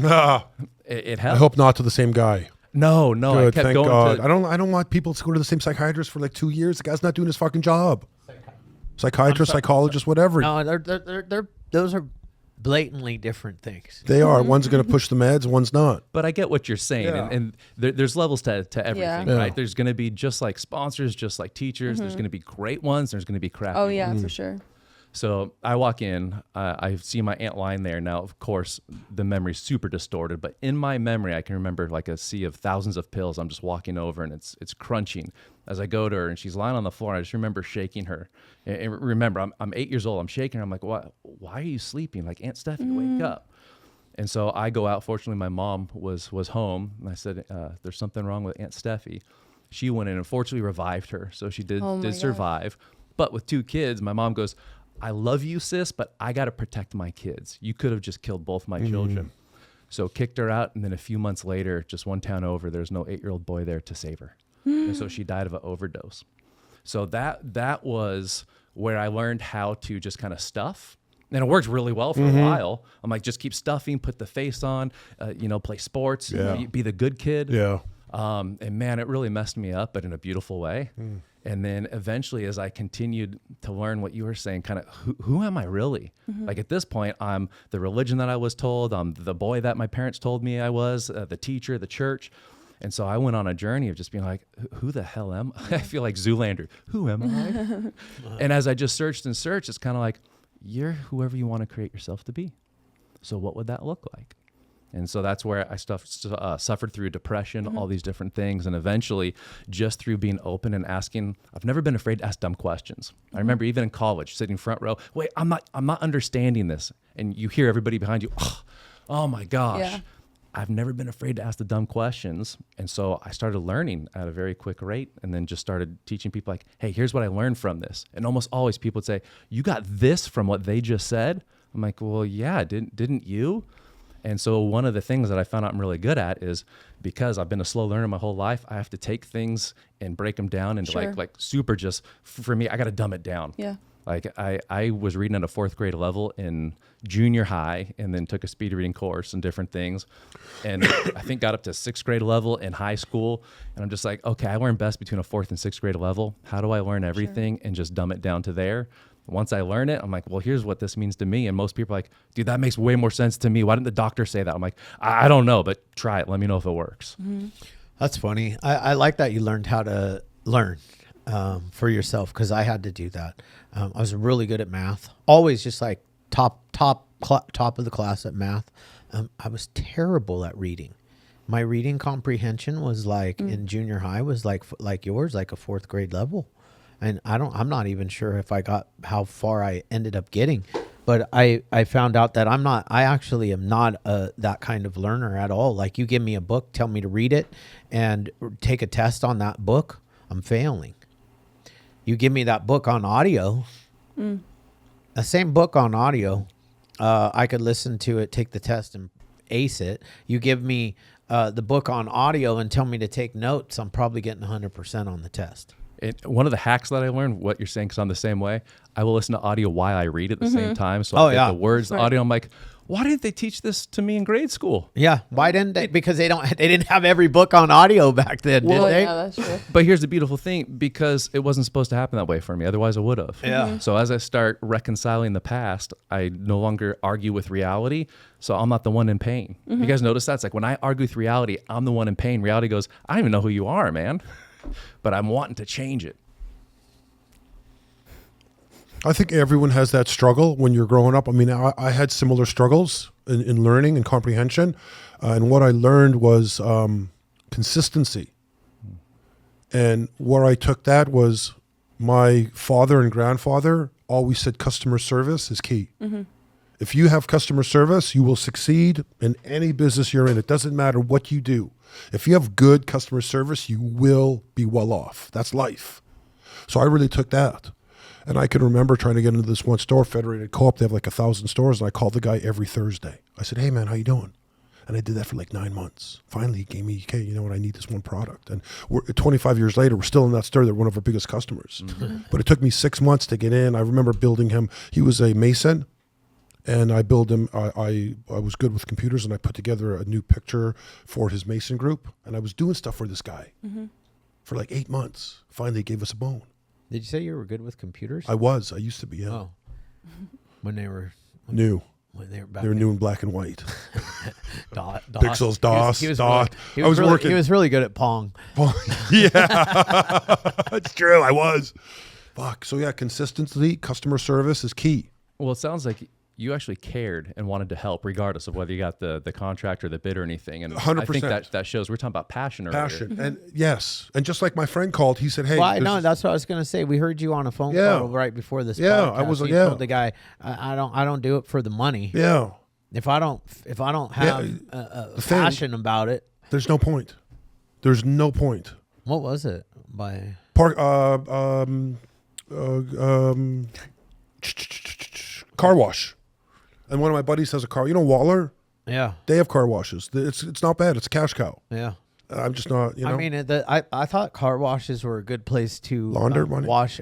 It helped. I hope not to the same guy. No, Good, I kept thank going. God. I don't want people to go to the same psychiatrist for like 2 years. The guy's not doing his fucking job. Psychiatrist, psychologist, whatever. No, they're those are blatantly different things. They are. One's going to push the meds, one's not. But I get what you're saying, and there's levels to everything, right? There's going to be just like sponsors, just like teachers. There's going to be great ones. There's going to be crappy Oh yeah, ones. for sure. So I walk in, I see my aunt lying there. Now, of course, the memory's super distorted, but in my memory, I can remember like a sea of thousands of pills. I'm just walking over and it's crunching as I go to her, and she's lying on the floor. And I just remember shaking her. And remember, I'm 8 years old. I'm shaking her. I'm like, why are you sleeping? Like, Aunt Steffi, wake up. And so I go out. Fortunately, my mom was home. And I said, there's something wrong with Aunt Steffi. She went in and fortunately revived her. So she did survive. But with 2 kids, my mom goes, I love you, sis, but I got to protect my kids. You could have just killed both my children. So kicked her out. And then a few months later, just one town over, there's no 8-year-old boy there to save her. And so she died of an overdose. So that was where I learned how to just kind of stuff. And it worked really well for a while. I'm like, just keep stuffing, put the face on, play sports, be the good kid. Yeah. And man, it really messed me up, but in a beautiful way. And then eventually, as I continued to learn what you were saying, kind of who am I really? Like at this point, I'm the religion that I was told. I'm the boy that my parents told me I was, the teacher, the church. And so I went on a journey of just being like, who the hell am I? I feel like Zoolander. Who am I? And as I just searched and searched, it's kind of like, you're whoever you want to create yourself to be. So what would that look like? And so that's where I suffered through depression, all these different things. And eventually, just through being open and asking, I've never been afraid to ask dumb questions. I remember even in college, sitting front row, wait, I'm not understanding this. And you hear everybody behind you, oh my gosh. Yeah. I've never been afraid to ask the dumb questions. And so I started learning at a very quick rate, and then just started teaching people like, hey, here's what I learned from this. And almost always people would say, you got this from what they just said? I'm like, well, yeah, didn't you? And so one of the things that I found out I'm really good at is, because I've been a slow learner my whole life, I have to take things and break them down into like super, just for me, I got to dumb it down. Yeah. Like I was reading at a 4th grade level in junior high, and then took a speed reading course and different things. And I think got up to 6th grade level in high school. And I'm just like, okay, I learn best between a 4th and 6th grade level. How do I learn everything and just dumb it down to there? Once I learn it, I'm like, well, here's what this means to me. And most people are like, dude, that makes way more sense to me. Why didn't the doctor say that? I'm like, I don't know, but try it. Let me know if it works. That's funny. I like that you learned how to learn for yourself, because I had to do that. I was really good at math, always just like top of the class at math. I was terrible at reading. My reading comprehension was like in junior high was like yours, like a 4th grade level. And I'm not even sure if I got how far I ended up getting, but I found out that I actually am not that kind of learner at all. Like, you give me a book, tell me to read it and take a test on that book, I'm failing. You give me that book on audio, the same book on audio, I could listen to it, take the test and ace it. You give me the book on audio and tell me to take notes, I'm probably getting 100% on the test. One of the hacks that I learned, what you're saying, because I'm the same way, I will listen to audio while I read at the same time. So I get the words, the audio. I'm like, why didn't they teach this to me in grade school? Yeah. Why didn't they? Because they didn't have every book on audio back then, did they? Yeah, that's true. But here's the beautiful thing, because it wasn't supposed to happen that way for me. Otherwise I would have. Yeah. So as I start reconciling the past, I no longer argue with reality. So I'm not the one in pain. You guys notice that? It's like when I argue with reality, I'm the one in pain. Reality goes, I don't even know who you are, man. But I'm wanting to change it. I think everyone has that struggle when you're growing up. I mean, I had similar struggles in learning and comprehension. And what I learned was consistency. And where I took that was my father and grandfather always said customer service is key. If you have customer service, you will succeed in any business you're in. It doesn't matter what you do. If you have good customer service, you will be well off. That's life. So I really took that. And I can remember trying to get into this one store, Federated Co-op. They have like 1,000 stores. And I called the guy every Thursday. I said, hey, man, how you doing? And I did that for like 9 months. Finally, he gave me, okay, you know what? I need this one product. And 25 years later, we're still in that store. They're one of our biggest customers. But it took me 6 months to get in. I remember building him. He was a mason. And I built him, I was good with computers, and I put together a new picture for his mason group. And I was doing stuff for this guy for like 8 months. Finally, he gave us a bone. Did you say you were good with computers? I used to be, yeah. Oh. When they were New. When they were back They were new in black and white. Pixels, DOS, He was DOS. really, I was working. He was really good at Pong. Yeah, it's true. I was. Fuck. So yeah, consistency, customer service is key. Well, it sounds like you actually cared and wanted to help regardless of whether you got the contract or the bid or anything. And 100%. I think that shows. We're talking about passion earlier. Passion. And yes. And just like my friend called, he said, hey. Well, no, that's what I was going to say. We heard you on a phone call right before this podcast. I was, you told the guy, I don't do it for the money. Yeah. If I don't have a passion about it. There's no point. There's no point. What was it? By car wash. And one of my buddies has a car. You know Waller? Yeah. They have car washes. It's not bad. It's a cash cow. Yeah. I'm just not, you know. I mean, I thought car washes were a good place to launder money. Wash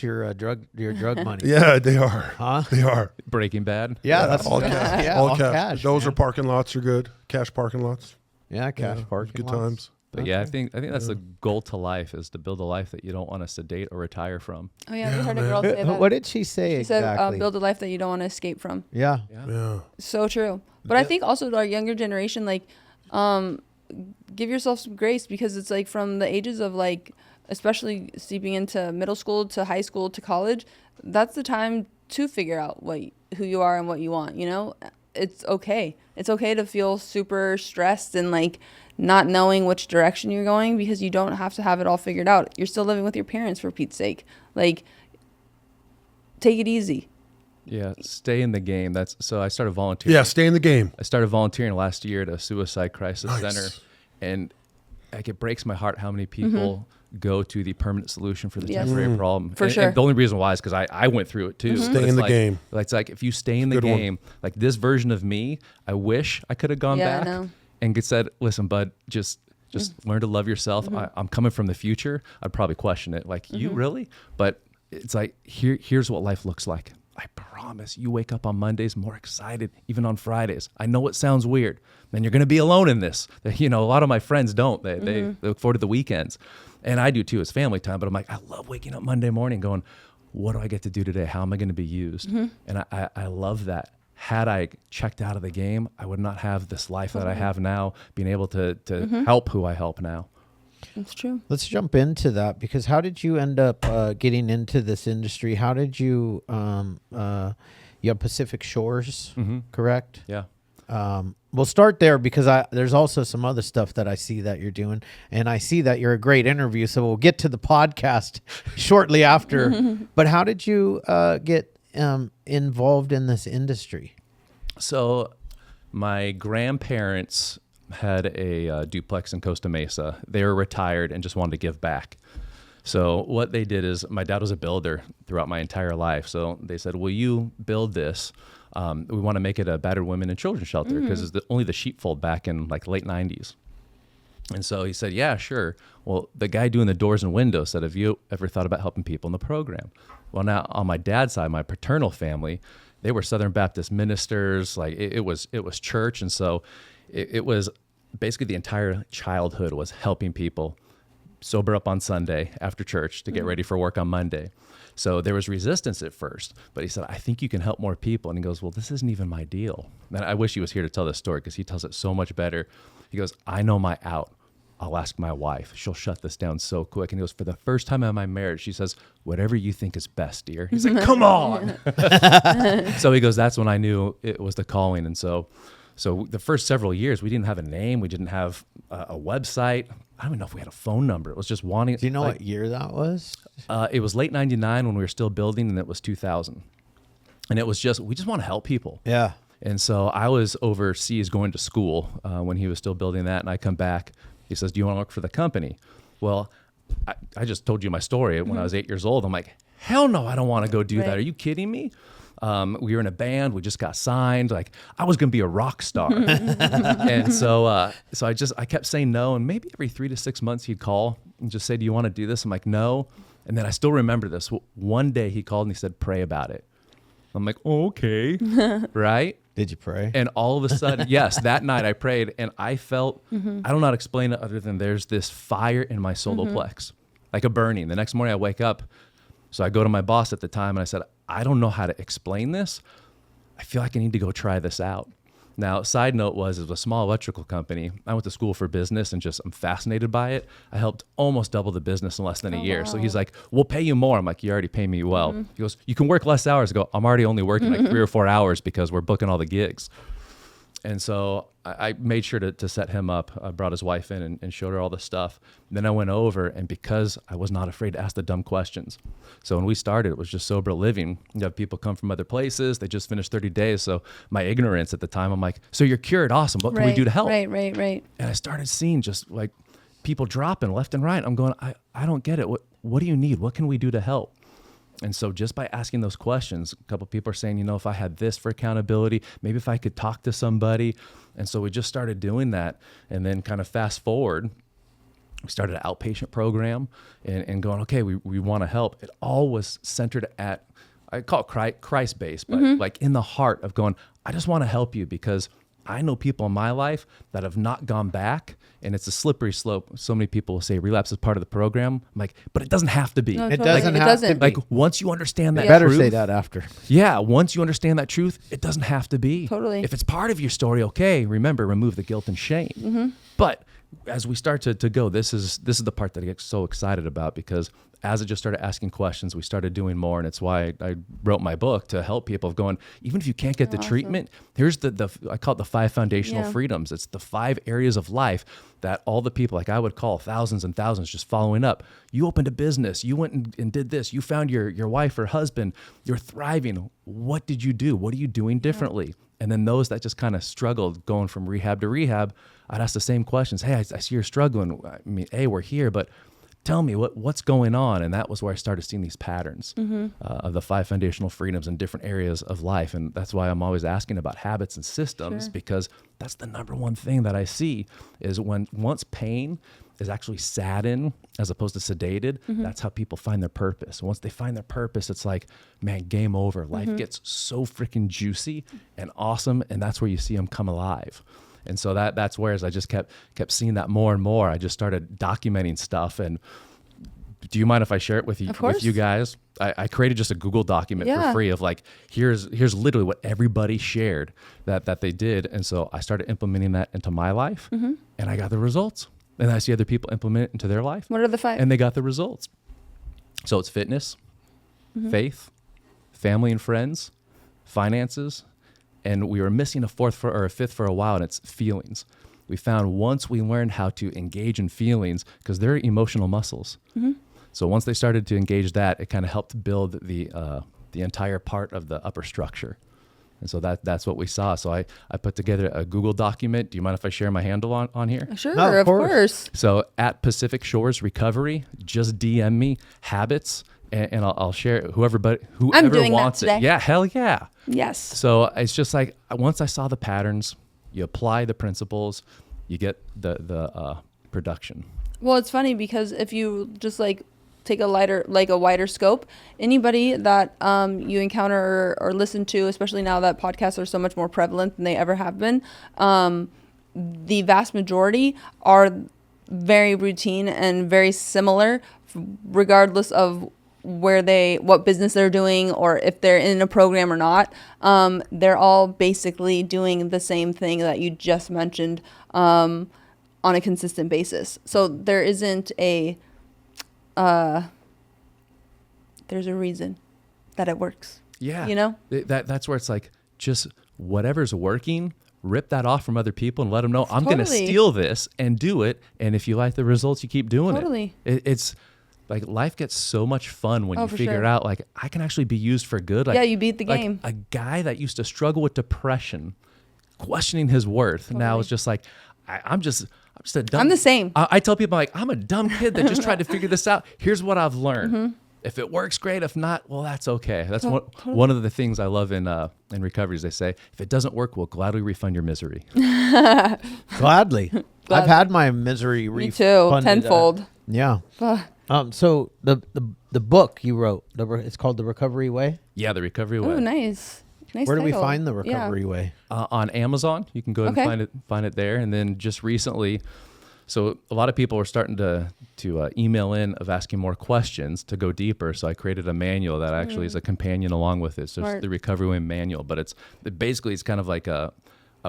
your drug money. Yeah, they are. Huh? They are. Breaking Bad. Yeah, that's all cash. Yeah, all cash. Those man. are parking lots are good. Cash parking lots. Yeah, cash parking good lots. times. But yeah, I think that's the goal to life, is to build a life that you don't want to sedate or retire from. Oh yeah, we heard a girl say that. What did she say She exactly? said, build a life that you don't want to escape from. Yeah. Yeah. So true. But I think also to our younger generation, like, give yourself some grace, because it's like from the ages of like, especially seeping into middle school to high school to college, that's the time to figure out who you are and what you want. You know, it's okay. It's okay to feel super stressed and like not knowing which direction you're going, because you don't have to have it all figured out. You're still living with your parents, for Pete's sake. Like, take it easy. Yeah, stay in the game. So I started volunteering. Yeah, stay in the game. I started volunteering last year at a suicide crisis center, and like, it breaks my heart how many people go to the permanent solution for the temporary problem. For sure. And the only reason why is because I went through it too. Stay in the game. It's like, if you stay in the game, like this version of me, I wish I could have gone back and said, listen, bud, just learn to love yourself. I'm coming from the future. I'd probably question it. Like, you really? But it's like, here's what life looks like. I promise you wake up on Mondays more excited, even on Fridays. I know it sounds weird. Man, you're going to be alone in this. You know, a lot of my friends don't. They look forward to the weekends. And I do too. It's family time. But I'm like, I love waking up Monday morning going, what do I get to do today? How am I going to be used? And I love that. Had I checked out of the game, I would not have this life that I have now, being able to help who I help now. That's true. Let's jump into that, because how did you end up getting into this industry? How did you you have Pacific Shores, correct? Yeah. We'll start there, because there's also some other stuff that I see that you're doing, and I see that you're a great interview. So we'll get to the podcast shortly after. But how did you get involved in this industry? So my grandparents had a duplex in Costa Mesa. They were retired and just wanted to give back. So what they did is, my dad was a builder throughout my entire life. So they said, will you build this? We want to make it a battered women and children's shelter, because it's only the sheepfold back in like late 90s. And so he said, yeah, sure. Well, the guy doing the doors and windows said, have you ever thought about helping people in the program? Well, now on my dad's side, my paternal family, they were Southern Baptist ministers. Like it was church. And so it was basically the entire childhood was helping people sober up on Sunday after church to get ready for work on Monday. So there was resistance at first, but he said, I think you can help more people. And he goes, well, this isn't even my deal. And I wish he was here to tell this story because he tells it so much better. He goes, I know my out. I'll ask my wife. She'll shut this down so quick. And he goes, for the first time in my marriage, she says, whatever you think is best, dear. He's like, come on. So he goes, that's when I knew it was the calling. And so the first several years, we didn't have a name. We didn't have a website. I don't even know if we had a phone number. It was just wanting. Do you know what year that was? It was late 99 when we were still building, and it was 2000. And it was just, we just want to help people. Yeah. And so I was overseas going to school when he was still building that. And I come back. He says, do you want to work for the company? Well, I just told you my story. When I was 8 years old, I'm like, hell no, I don't want to go do that. Are you kidding me? We were in a band. We just got signed. Like I was going to be a rock star. And so I kept saying no. And maybe every 3 to 6 months he'd call and just say, do you want to do this? I'm like, no. And then I still remember this. One day he called and he said, pray about it. I'm like, oh, okay. Right. Did you pray? And all of a sudden, yes, that night I prayed and I felt, I don't know how to explain it other than there's this fire in my solar plex, like a burning. The next morning I wake up. So I go to my boss at the time and I said, I don't know how to explain this. I feel like I need to go try this out. Now, side note it was a small electrical company. I went to school for business and I'm fascinated by it. I helped almost double the business in less than a year. Wow. So he's like, we'll pay you more. I'm like, you already pay me well. He goes, you can work less hours. I go, I'm already only working like 3 or 4 hours because we're booking all the gigs. And so I made sure to set him up. I brought his wife in and showed her all the stuff. Then I went over, and because I was not afraid to ask the dumb questions. So when we started, it was just sober living. You have people come from other places. They just finished 30 days. So my ignorance at the time, I'm like, so you're cured. Awesome. What can we do to help? Right. And I started seeing just like people dropping left and right. I'm going, I don't get it. What do you need? What can we do to help? And so just by asking those questions, a couple of people are saying, if I had this for accountability, maybe if I could talk to somebody. And so we just started doing that. And then kind of fast forward, we started an outpatient program and going, okay, we want to help. It all was centered at, I call it Christ-based, but like in the heart of going, I just want to help you because I know people in my life that have not gone back, and it's a slippery slope. So many people will say relapse is part of the program. I'm like, but it doesn't have to be. No, it totally. doesn't have to be. Like once you understand that you better truth, say that after. Yeah, once you understand that truth, it doesn't have to be. Totally. If it's part of your story, okay, remember, remove the guilt and shame. But as we start to go, this is the part that I get so excited about because as I just started asking questions, we started doing more. And it's why I wrote my book to help people going, even if you can't get the treatment, here's I call it the 5 foundational freedoms. It's the 5 areas of life that all the people, like I would call thousands and thousands just following up. You opened a business, you went and did this, you found your wife or husband, you're thriving. What did you do? What are you doing differently? And then those that just kind of struggled going from rehab to rehab, I'd ask the same questions. Hey, I see you're struggling. I mean, hey, we're here, but tell me what's going on. And that was where I started seeing these patterns of the 5 foundational freedoms in different areas of life. And that's why I'm always asking about habits and systems because that's the number one thing that I see is once pain is actually sat in as opposed to sedated, that's how people find their purpose. Once they find their purpose, it's like, man, game over. Life gets so freaking juicy and awesome. And that's where you see them come alive. And so that's where as I just kept seeing that more and more, I just started documenting stuff. And do you mind if I share it with you guys? I created just a Google document for free of like, here's literally what everybody shared that they did. And so I started implementing that into my life and I got the results. And I see other people implement it into their life. What are the 5? And they got the results. So it's fitness, faith, family and friends, finances, and we were missing a 4th or a 5th for a while, and it's feelings. We found once we learned how to engage in feelings, because they're emotional muscles. So once they started to engage that, it kind of helped build the entire part of the upper structure. And so that's what we saw. So I put together a Google document. Do you mind if I share my handle on here? Sure, No, of course. So at Pacific Shores Recovery, just DM me habits, and I'll share it. Whoever wants it. Yeah, hell yeah. Yes. So it's just like once I saw the patterns, you apply the principles, you get the production. Well, it's funny because if you just like take a wider scope. Anybody that you encounter or listen to, especially now that podcasts are so much more prevalent than they ever have been, the vast majority are very routine and very similar, regardless of what business they're doing or if they're in a program or not. They're all basically doing the same thing that you just mentioned on a consistent basis. So there isn't there's a reason that it works. Yeah. You know? That's where it's like, just whatever's working, rip that off from other people and let them know, I'm going to steal this and do it. And if you like the results, you keep doing it. It's like, life gets so much fun when you figure out, like, I can actually be used for good. Like, you beat the game. A guy that used to struggle with depression, questioning his worth, now is just like, I'm just a dumb. I'm the same. I tell people, like, I'm a dumb kid that just tried to figure this out. Here's what I've learned. If it works, great. If not, well, that's okay. That's one of the things I love in recovery is they say, if it doesn't work, we'll gladly refund your misery. Gladly. I've had my misery refunded. Me too, tenfold. Yeah. So the book you wrote, it's called The Recovery Way? Yeah, The Recovery Way. Oh, nice. Nice Where do we title. find The Recovery Way? On Amazon. You can go ahead and find it there. And then just recently, so a lot of people are starting to email in of asking more questions to go deeper. So I created a manual that actually is a companion along with it. So it's the Recovery Way manual, but it's kind of like a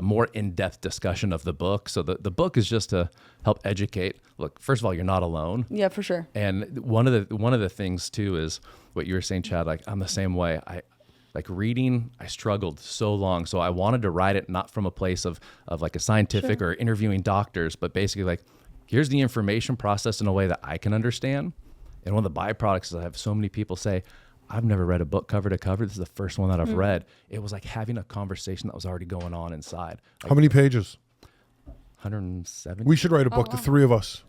more in-depth discussion of the book. So the book is just to help educate. Look, first of all, you're not alone. Yeah, for sure. And one of the things too is what you were saying, Chad. Like, I'm the same way. Like reading, I struggled so long. So I wanted to write it not from a place of like a scientific or interviewing doctors, but basically like, here's the information processed in a way that I can understand. And one of the byproducts is I have so many people say, I've never read a book cover to cover. This is the first one that I've read. It was like having a conversation that was already going on inside. Like, how many pages? 170. We should write a book, the three of us.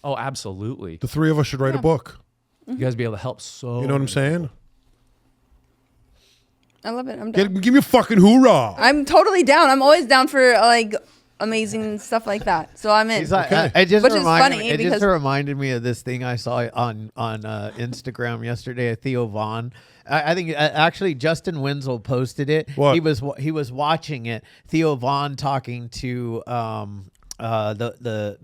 Oh, absolutely. The three of us should write a book. You guys be able to help so. You know what I'm saying? I love it. I'm down. Give me a fucking hoorah. I'm totally down. I'm always down for like amazing stuff like that. So I'm in. He's like, Okay. it just Which is reminded funny me, it because- just reminded me of this thing I saw on Instagram yesterday. Theo Vaughn. I think actually Justin Wenzel posted it. What? He was watching it. Theo Vaughn talking to the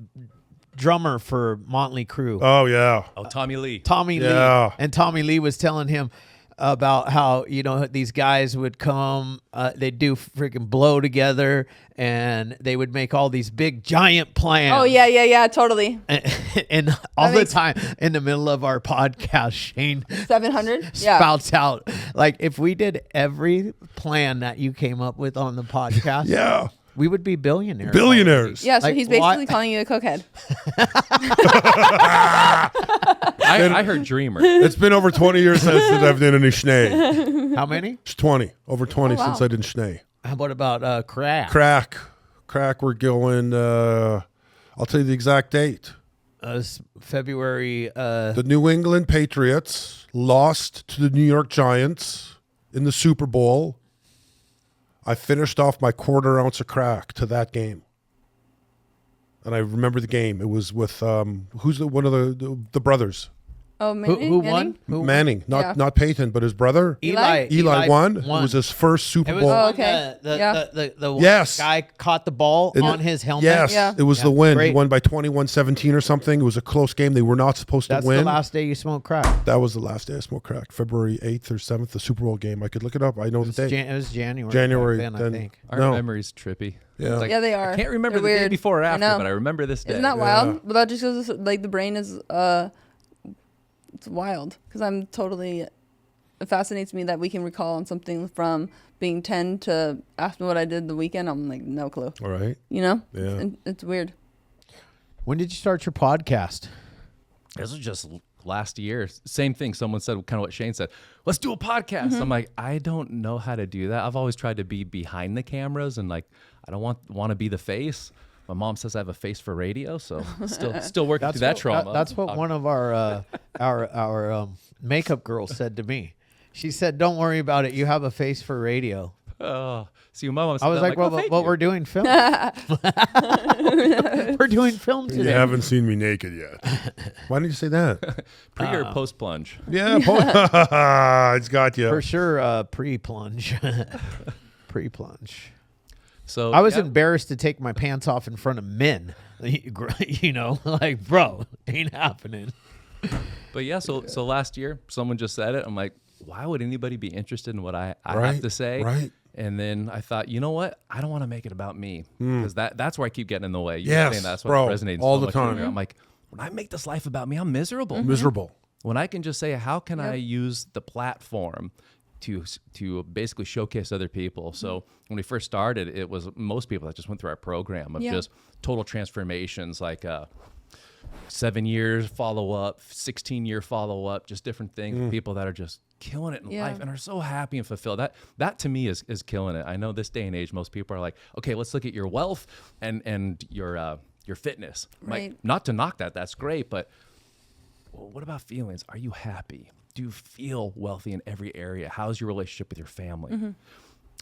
drummer for Motley Crue. Oh, yeah. Oh, Tommy Lee. Tommy Yeah. Lee. And Tommy Lee was telling him about how, these guys would come, they'd do freaking blow together, and they would make all these big giant plans. Oh yeah, totally. And all the time in the middle of our podcast, Shane 700. Yeah. spouts out, like, if we did every plan that you came up with on the podcast, Yeah. we would be billionaires. Billionaires. Yeah, so Like, he's basically what? calling you a cokehead. I heard dreamer. It's been over 20 years since I've done any schnee. How many? It's 20. Over 20 wow. since I did schnee. What about crack? Crack, we're going, I'll tell you the exact date. February. The New England Patriots lost to the New York Giants in the Super Bowl. I finished off my quarter ounce of crack to that game. And I remember the game. It was with, who's one of the brothers? Oh, Manning? Who won? Manning, not Peyton, but his brother. Eli won. It was his first Super Bowl. Oh, okay. The Yes. guy caught the ball on his helmet. Yes, Yeah. it was the win. Great. He won by 21-17 or something. It was a close game. They were not supposed That's to win. the last day you smoked crack. That was the last day I smoked crack. February 8th or 7th, the Super Bowl game. I could look it up. I know the date. It was January. January, back then, I then- think. Our No. memory's trippy. Yeah. It's like, Yeah, they are. I can't remember They're the day weird. before or I after, know. but I remember this day. Isn't that wild? But that just goes to, like, the brain is it's wild because I'm totally. It fascinates me that we can recall on something from being 10 to ask me what I did the weekend. I'm like, no clue. All right. Yeah. It's weird. When did you start your podcast? This was just last year. Same thing. Someone said kind of what Shane said. Let's do a podcast. I'm like, I don't know how to do that. I've always tried to be behind the cameras and like, I don't want to be the face. My mom says I have a face for radio, so still working through that trauma. That's what one of our makeup girls said to me. She said, "Don't worry about it. You have a face for radio." See, my mom said I was like, well, thank but you. we're doing film. We're doing film You today. haven't seen me naked yet. Why didn't you say that? Pre or post plunge. Yeah, it's got you. For sure, pre-plunge. Pre-plunge. So I was embarrassed to take my pants off in front of men. You know, like, bro, ain't happening. But yeah, so last year, someone just said it. I'm like, why would anybody be interested in what I Right, have to say? right. And then I thought, you know what? I don't want to make it about me because that's where I keep getting in the way. You're Yes, saying that's bro, what resonates all so the much time. with me. I'm like, when I make this life about me, I'm miserable. Miserable. When I can just say, how can I use the platform to basically showcase other people? So when we first started, it was most people that just went through our program of just total transformations, like 7 years follow-up, 16-year follow-up, just different things. People that are just killing it in life and are so happy and fulfilled. That to me is killing it. I know this day and age, most people are like, okay, let's look at your wealth and your fitness. Right. Like, not to knock that, that's great, but well, what about feelings? Are you happy? Do you feel wealthy in every area? How's your relationship with your family?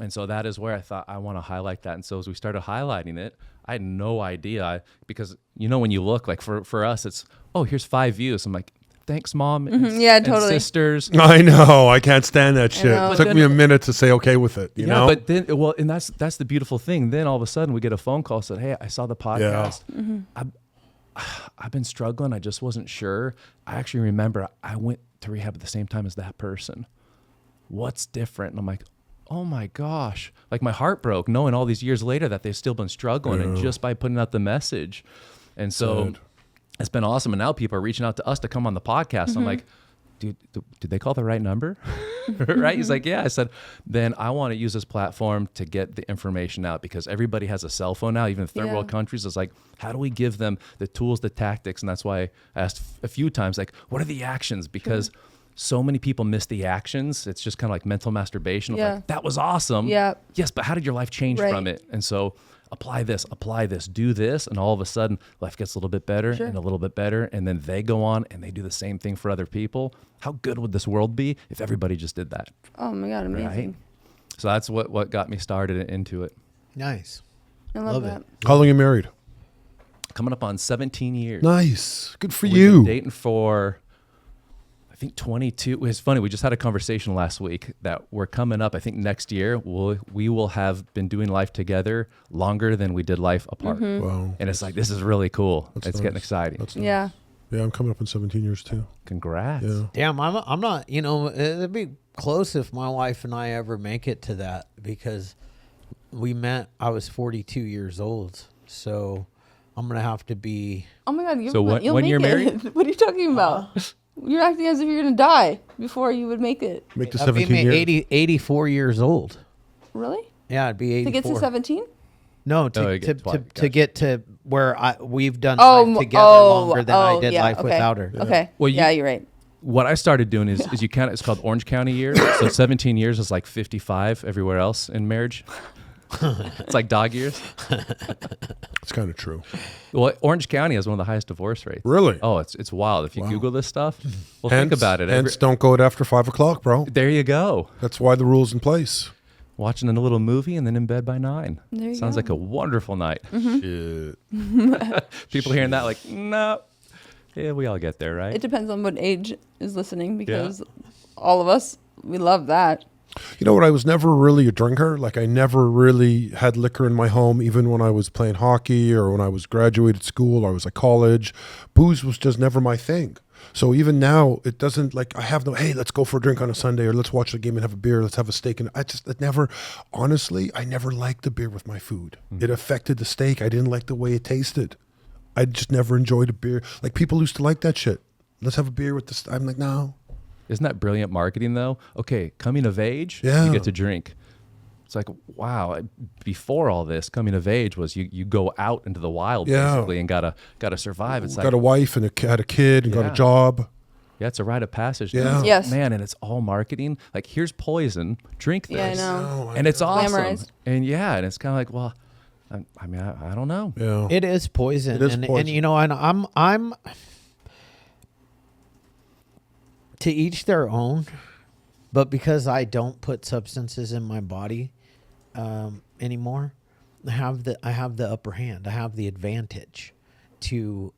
And so that is where I thought I want to highlight that. And so as we started highlighting it, I had no idea because, you know, when you look like for us, it's, oh, here's 5 views. I'm like, thanks, Mom. And, Yeah, and totally. sisters. I know. I can't stand that shit. know. It took me a minute to say okay with it. You know? But then, well, and that's the beautiful thing. Then all of a sudden we get a phone call said, hey, I saw the podcast. I've been struggling. I just wasn't sure. I actually remember I went to rehab at the same time as that person. What's different? And I'm like, oh my gosh. Like my heart broke knowing all these years later that they've still been struggling and just by putting out the message. And so it's been awesome. And now people are reaching out to us to come on the podcast. I'm like, dude, did they call the right number? Right? He's like, yeah. I said, then I want to use this platform to get the information out because everybody has a cell phone now, even in third world countries. It's like, how do we give them the tools, the tactics? And that's why I asked a few times, like, what are the actions? Because so many people miss the actions. It's just kind of like mental masturbation. Like, that was awesome. Yeah. Yes, but how did your life change from it? And so apply this, do this, and all of a sudden life gets a little bit better and a little bit better, and then they go on and they do the same thing for other people. How good would this world be if everybody just did that? Oh my God, amazing. Right? So that's what got me started into it. Nice. I love that. How long are you married? Coming up on 17 years. Nice. Good for We've you. been dating for, I think 22. It's funny. We just had a conversation last week that we're coming up. I think next year we will have been doing life together longer than we did life apart. Wow. And it's like, this is really cool. That's It's nice. getting exciting. That's nice. Yeah. Yeah, I'm coming up in 17 years too. Congrats. Yeah. Damn, I'm not, you know, it'd be close if my wife and I ever make it to that because we met, I was 42 years old. So I'm going to have to be. Oh my God, So you'll when make you're it. married? What are you talking about? You're acting as if you're going to die before you would make it. Make the I'd be 17 years. 84 years old. Really? Yeah, I'd be 84. To get to 17? No, Oh, you get twice. to Gotcha. get to where we've done Oh, life together longer than I did life okay. without her. Okay. Well, yeah, you're right. What I started doing is you count, it's called Orange County years. So 17 years is like 55 everywhere else in marriage. It's like dog years. It's kind of true. Well, Orange County has one of the highest divorce rates. Really? Oh, it's wild. If you Google this stuff, well, Hence, think about it. Hence, don't go out after 5 o'clock, bro. There you go. That's why the rule's in place. Watching a little movie and then in bed by 9. There you Sounds go. like a wonderful night. Shit. People hearing that like, no. Yeah, we all get there, right? It depends on what age is listening because all of us, we love that. You know what? I was never really a drinker. Like, I never really had liquor in my home, even when I was playing hockey or when I was graduated school or I was at college. Booze was just never my thing. So even now, it doesn't, like, I have no, hey, let's go for a drink on a Sunday or let's watch the game and have a beer, let's have a steak. And honestly, I never liked the beer with my food. It affected the steak. I didn't like the way it tasted. I just never enjoyed a beer. Like, people used to like that shit. Let's have a beer with this. I'm like, no. Isn't that brilliant marketing, though? Okay, coming of age, Yeah. you get to drink. It's like, wow, before all this, coming of age was you go out into the wild, basically, and gotta survive. It's Got like, a wife and had a kid and got Yeah. a job. yeah, it's a rite of passage. Yeah. Yes. Man, and it's all marketing. Like, here's poison, drink this. Yeah, I know. And it's awesome. Glamorized. And yeah, and it's kind of like, well, I mean, I don't know. Yeah. It is poison. It is and poison. you know, and I'm to each their own, but because I don't put substances in my body, anymore. I have the upper hand. I have the advantage to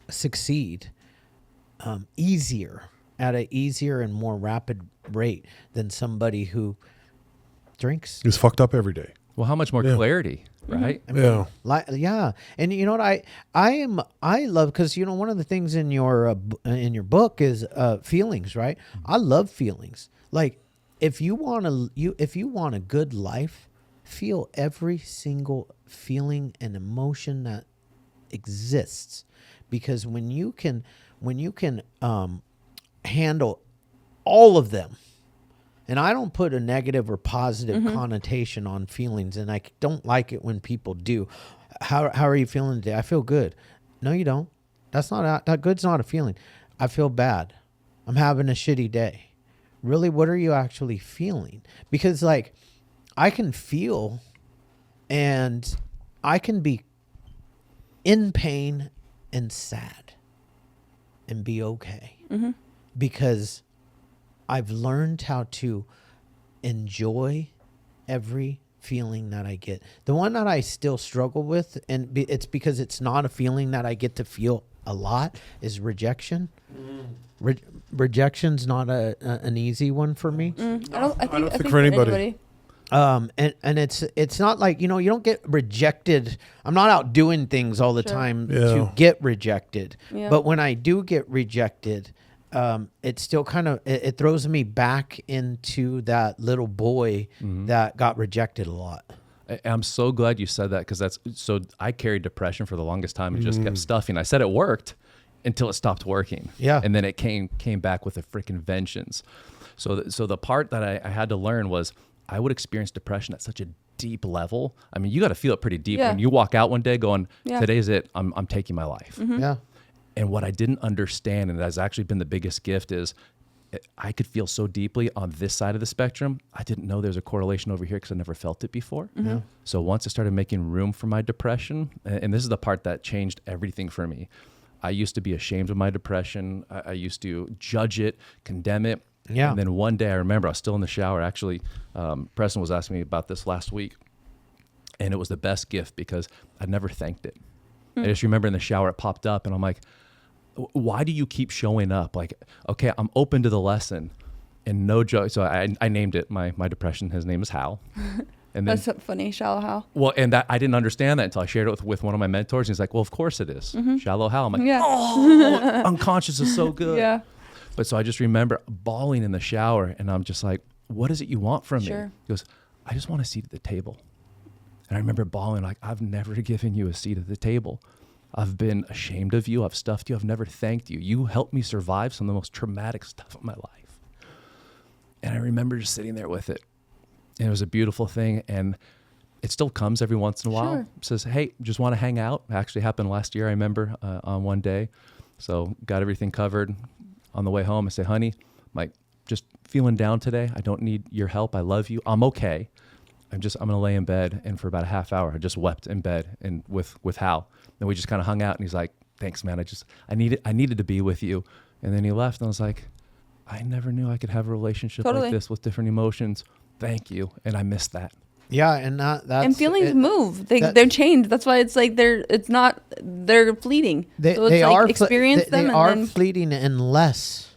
succeed at an easier and more rapid rate than somebody who drinks. He's fucked up every day. Well, how much more clarity, right? I mean, yeah. And you know what I love, because you know one of the things in your book is feelings, right? I love feelings. Like if you want a good life, feel every single feeling and emotion that exists, because when you can handle all of them. And I don't put a negative or positive connotation on feelings, and I don't like it when people do. How are you feeling today? I feel good. No, you don't. That good's not a feeling. I feel bad. I'm having a shitty day. Really, what are you actually feeling? Because like I can feel and I can be in pain and sad and be okay. Because I've learned how to enjoy every feeling that I get. The one that I still struggle with, and it's because it's not a feeling that I get to feel a lot, is rejection. Rejection's not an easy one for me. I don't think for anybody. And it's not like, you know, you don't get rejected. I'm not out doing things all the time to get rejected. Yeah. But when I do get rejected, it still kind of, it throws me back into that little boy that got rejected a lot. I'm so glad you said that, because I carried depression for the longest time and just kept stuffing. I said it worked until it stopped working. Yeah. And then it came back with a freaking vengeance. So the part that I had to learn was I would experience depression at such a deep level. I mean, you got to feel it pretty deep when you walk out one day going, today's it. I'm taking my life. Yeah. And what I didn't understand, and that's actually been the biggest gift, is I could feel so deeply on this side of the spectrum. I didn't know there's a correlation over here because I never felt it before. Yeah. So once I started making room for my depression, and this is the part that changed everything for me. I used to be ashamed of my depression. I used to judge it, condemn it. Yeah. And then one day I remember I was still in the shower. Actually, Preston was asking me about this last week. And it was the best gift because I never thanked it. I just remember in the shower it popped up and I'm like, why do you keep showing up? Like, okay, I'm open to the lesson, and no joke. So I named it my depression. His name is Hal. And then, that's funny, Shallow Hal. Well, and that I didn't understand that until I shared it with one of my mentors. And he's like, well, of course it is. Shallow Hal. I'm like, oh, unconscious is so good. Yeah. But so I just remember bawling in the shower, and I'm just like, what is it you want from me? He goes, I just want a seat at the table. And I remember bawling like, I've never given you a seat at the table. I've been ashamed of you. I've stuffed you. I've never thanked you. You helped me survive some of the most traumatic stuff of my life. And I remember just sitting there with it. And it was a beautiful thing. And it still comes every once in a while. It says, hey, just want to hang out. It actually happened last year, I remember, on one day. So got everything covered. On the way home, I say, honey, I'm like, just feeling down today. I don't need your help. I love you. I'm okay. I'm going to lay in bed. And for about a half hour, I just wept in bed and with Hal. And we just kind of hung out, and he's like, thanks, man. I needed to be with you. And then he left, and I was like, I never knew I could have a relationship like this with different emotions. Thank you. And I missed that. Yeah. And that's, and feelings move. They're changed. That's why it's like they're fleeting. They are experience them. They are fleeting unless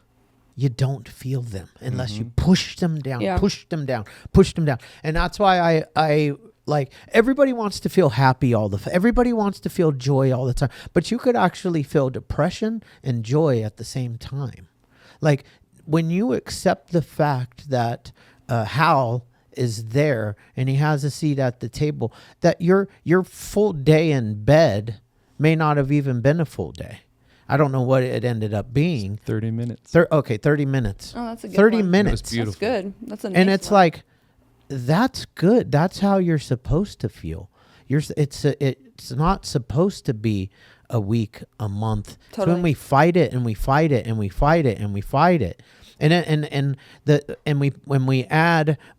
you don't feel them, unless you push them down, push them down. And that's why I like, everybody wants to feel happy everybody wants to feel joy all the time, but you could actually feel depression and joy at the same time. Like when you accept the fact that Hal is there and he has a seat at the table, that your full day in bed may not have even been a full day. I don't know what it ended up being. 30 minutes. 30 minutes. Oh, that's a good 30 one. minutes. That's beautiful. That's good. That's a nice and it's one. like, that's good. That's how you're supposed to feel. It's not supposed to be a week, a month. Totally. So when we fight it and we fight it and we fight it and we fight it,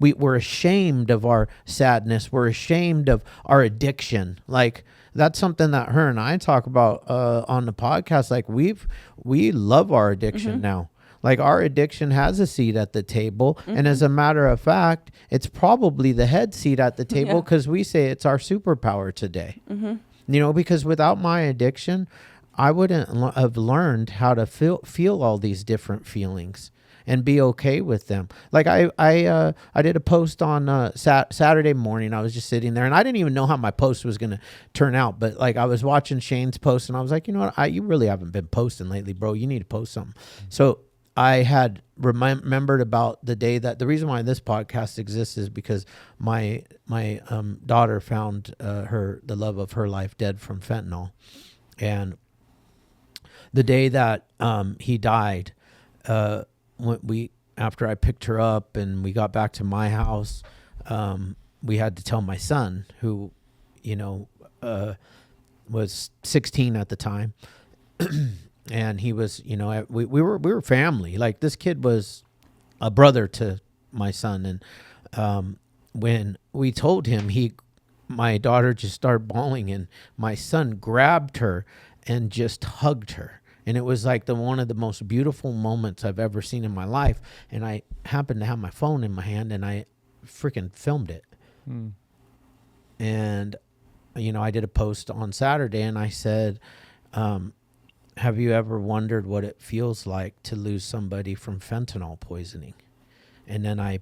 we're ashamed of our sadness. We're ashamed of our addiction. Like that's something that her and I talk about on the podcast. Like we love our addiction now. Like our addiction has a seat at the table. And as a matter of fact, it's probably the head seat at the table because we say it's our superpower today. You know, because without my addiction, I wouldn't have learned how to feel all these different feelings and be okay with them. Like I did a post on Saturday morning. I was just sitting there and I didn't even know how my post was going to turn out. But like I was watching Shane's post and I was like, you know what? You really haven't been posting lately, bro. You need to post something. So I had remembered about the day that the reason why this podcast exists is because my daughter found the love of her life dead from fentanyl. And the day that he died, after I picked her up and we got back to my house, we had to tell my son, who, you know, was 16 at the time, and he was, you know, we were family. Like this kid was a brother to my son, and when we told him, my daughter just started bawling, and my son grabbed her and just hugged her. And it was like one of the most beautiful moments I've ever seen in my life. And I happened to have my phone in my hand and I freaking filmed it. And, you know, I did a post on Saturday and I said, have you ever wondered what it feels like to lose somebody from fentanyl poisoning? And then I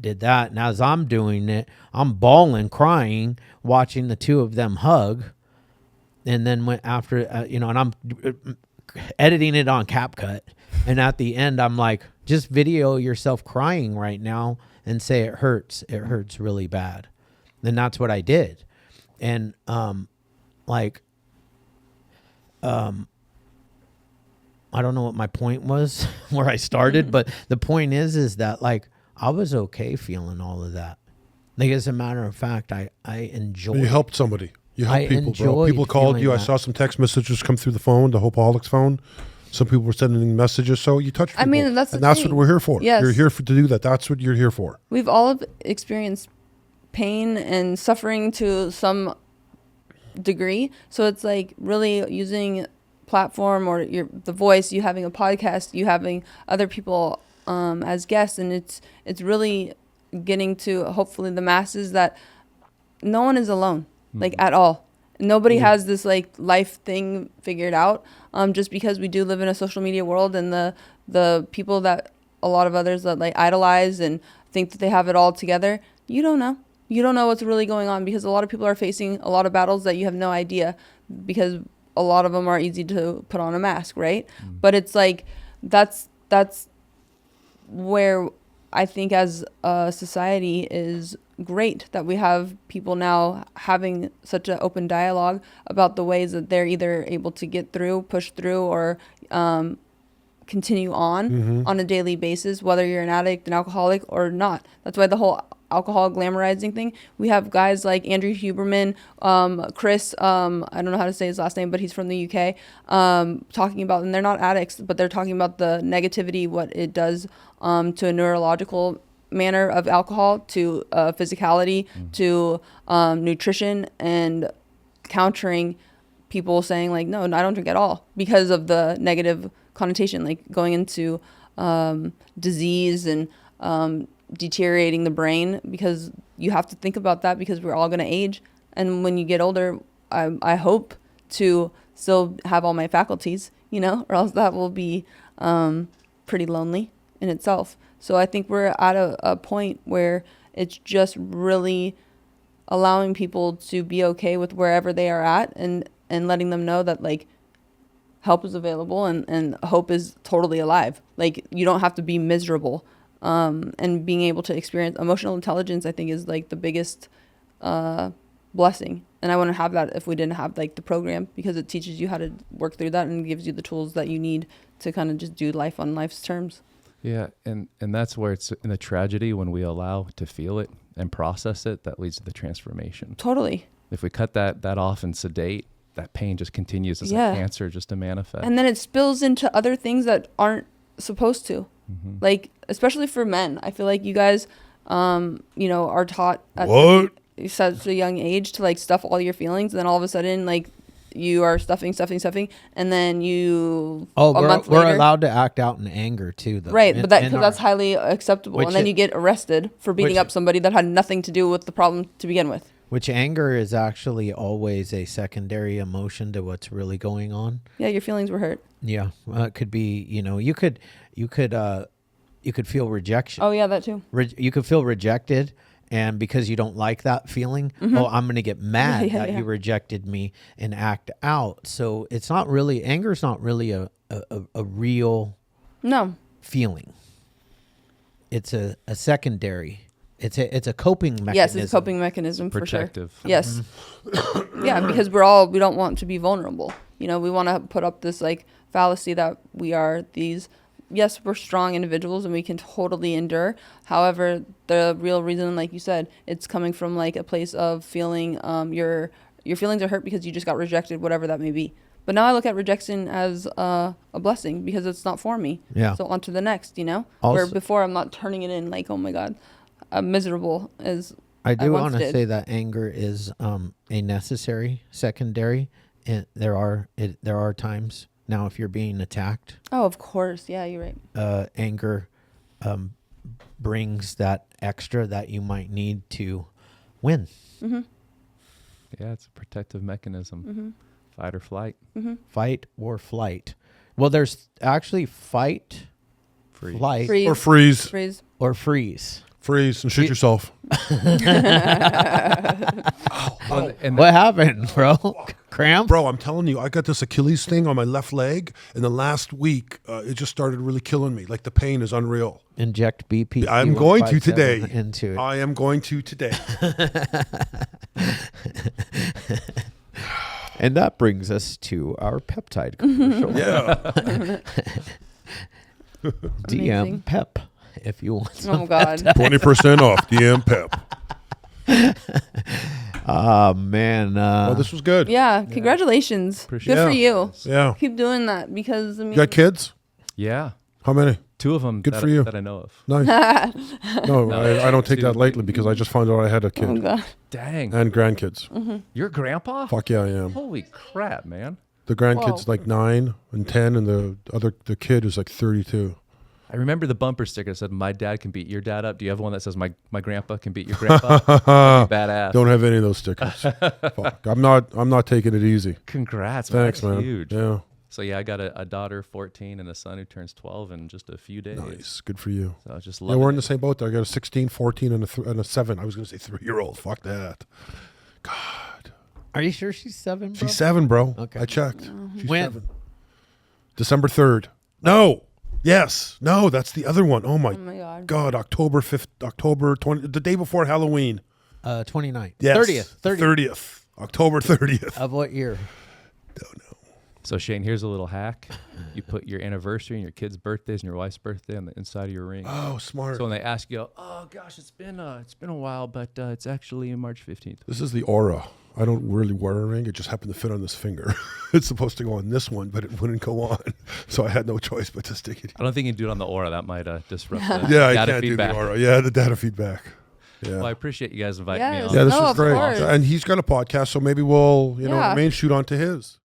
did that. And as I'm doing it, I'm bawling, crying, watching the two of them hug. And then went after, you know, and I'm editing it on CapCut. And at the end, I'm like, just video yourself crying right now and say it hurts. It hurts really bad. And that's what I did. And I don't know what my point was where I started, but the point is that like I was okay feeling all of that. Like as a matter of fact, I enjoyed. You helped somebody. You help people, bro. People called you. I saw some text messages come through the phone, the Hopeaholics phone. Some people were sending messages. So you touch people. I mean, that's what we're here for. Yes. You're here to do that. That's what you're here for. We've all experienced pain and suffering to some degree. So it's like really using platform or the voice, you having a podcast, you having other people as guests. And it's really getting to hopefully the masses that no one is alone. Like at all. Nobody has this like life thing figured out. Just because we do live in a social media world and the people that a lot of others that like idolize and think that they have it all together, you don't know. You don't know what's really going on because a lot of people are facing a lot of battles that you have no idea because a lot of them are easy to put on a mask, right? But it's like that's where I think as a society is great that we have people now having such an open dialogue about the ways that they're either able to get through, push through, or continue on a daily basis, whether you're an addict, an alcoholic, or not. That's why the whole alcohol glamorizing thing, we have guys like Andrew Huberman, Chris, I don't know how to say his last name, but he's from the UK, talking about, and they're not addicts, but they're talking about the negativity, what it does to a neurological manner of alcohol, to physicality, to nutrition, and countering people saying like, no, I don't drink at all because of the negative connotation, like going into disease and deteriorating the brain, because you have to think about that because we're all going to age. And when you get older, I hope to still have all my faculties, you know, or else that will be pretty lonely in itself. So I think we're at a point where it's just really allowing people to be okay with wherever they are at and letting them know that like help is available and hope is totally alive. Like you don't have to be miserable. And being able to experience emotional intelligence, I think, is like the biggest blessing. And I want to have that if we didn't have like the program, because it teaches you how to work through that and gives you the tools that you need to kind of just do life on life's terms. Yeah, and that's where it's in the tragedy when we allow to feel it and process it, that leads to the transformation. Totally. If we cut that off and sedate, that pain just continues as a cancer just to manifest. And then it spills into other things that aren't supposed to. Like, especially for men, I feel like you guys, you know, are taught at such a young age to like stuff all your feelings. And then all of a sudden, like, you are stuffing, and then you we're allowed to act out in anger too, though. Right, but that's highly acceptable, and then you get arrested for beating up somebody that had nothing to do with the problem to begin with. Which anger is actually always a secondary emotion to what's really going on. Yeah, your feelings were hurt. Yeah, it could be. You could feel rejection. Oh yeah, that too. You could feel rejected. And because you don't like that feeling, I'm going to get mad that you rejected me and act out. So it's not really, anger is not really a real feeling. It's a secondary. It's a coping mechanism. Yes, it's a coping mechanism for sure. Protective. Yes. Yeah, because we don't want to be vulnerable. We want to put up this like fallacy that we are these. Yes, we're strong individuals and we can totally endure. However, the real reason, like you said, it's coming from like a place of feeling your feelings are hurt because you just got rejected, whatever that may be. But now I look at rejection as a blessing because it's not for me. Yeah. So on to the next, Also, where before I'm not turning it in like, oh my God, I'm miserable as I do want to say that anger is a necessary secondary, and there are times. Now, if you're being attacked, oh, of course, yeah, you're right. Anger brings that extra that you might need to win. Mm-hmm. Yeah, it's a protective mechanism. Mm-hmm. Fight or flight. Mm-hmm. Fight or flight. Well, there's actually fight, flight, or freeze, or freeze. Freeze and shoot yourself. What happened, bro? Cramp? Bro, I'm telling you, I got this Achilles thing on my left leg, and the last week, it just started really killing me. Like, the pain is unreal. Inject BP. I'm going to today. Into it. I am going to today. And that brings us to our peptide commercial. Yeah. DM Pep, if you want some. Oh, God. 20% off DM Pep. Oh, man. Well, this was good. Yeah, congratulations. Appreciate Good for you. Yeah. Keep doing that because, I mean. You got kids? Yeah. How many? 2 of them. Good for you. That I know of. Nice. No, I don't take that lightly because I just found out I had a kid. Oh, God. Dang. And grandkids. Mm-hmm. You're a grandpa? Fuck yeah, I am. Holy crap, man. The grandkid's like 9 and 10, and the kid is like 32. I remember the bumper sticker that said, "My dad can beat your dad up." Do you have one that says, "My grandpa can beat your grandpa"? Badass. Don't have any of those stickers. Fuck. I'm not taking it easy. Congrats, Thanks, man. man. Huge. Yeah. So yeah, I got a daughter, 14, and a son who turns 12 in just a few days. Nice. Good for you. So I just Yeah, love we're in the same boat there. I got a 16, 14, and a 7. I was going to say 3-year-old. Fuck that. God. Are you sure she's 7, bro? She's 7, bro. Okay. I checked. She's When? 7. December 3rd. No. Yes. No, that's the other one. Oh my God. October 5th, October 20, the day before Halloween. 29th. Yes. 30th. October 30th. Of what year? Don't know. So Shane, here's a little hack. You put your anniversary and your kids' birthdays and your wife's birthday on the inside of your ring. Oh, smart. So when they ask you, "Oh gosh, it's been a while, but it's actually March 15th." This is the aura. I don't really wear a ring. It just happened to fit on this finger. It's supposed to go on this one, but it wouldn't go on. So I had no choice but to stick it. I don't think you can do it on the aura. That might disrupt the Yeah, I data can't feedback. do the aura. Yeah, the data feedback. Yeah. Well, I appreciate you guys inviting me Yes. on. Yeah, this No, was of great. course. And he's got a podcast, so maybe we'll, Yeah. main shoot onto his.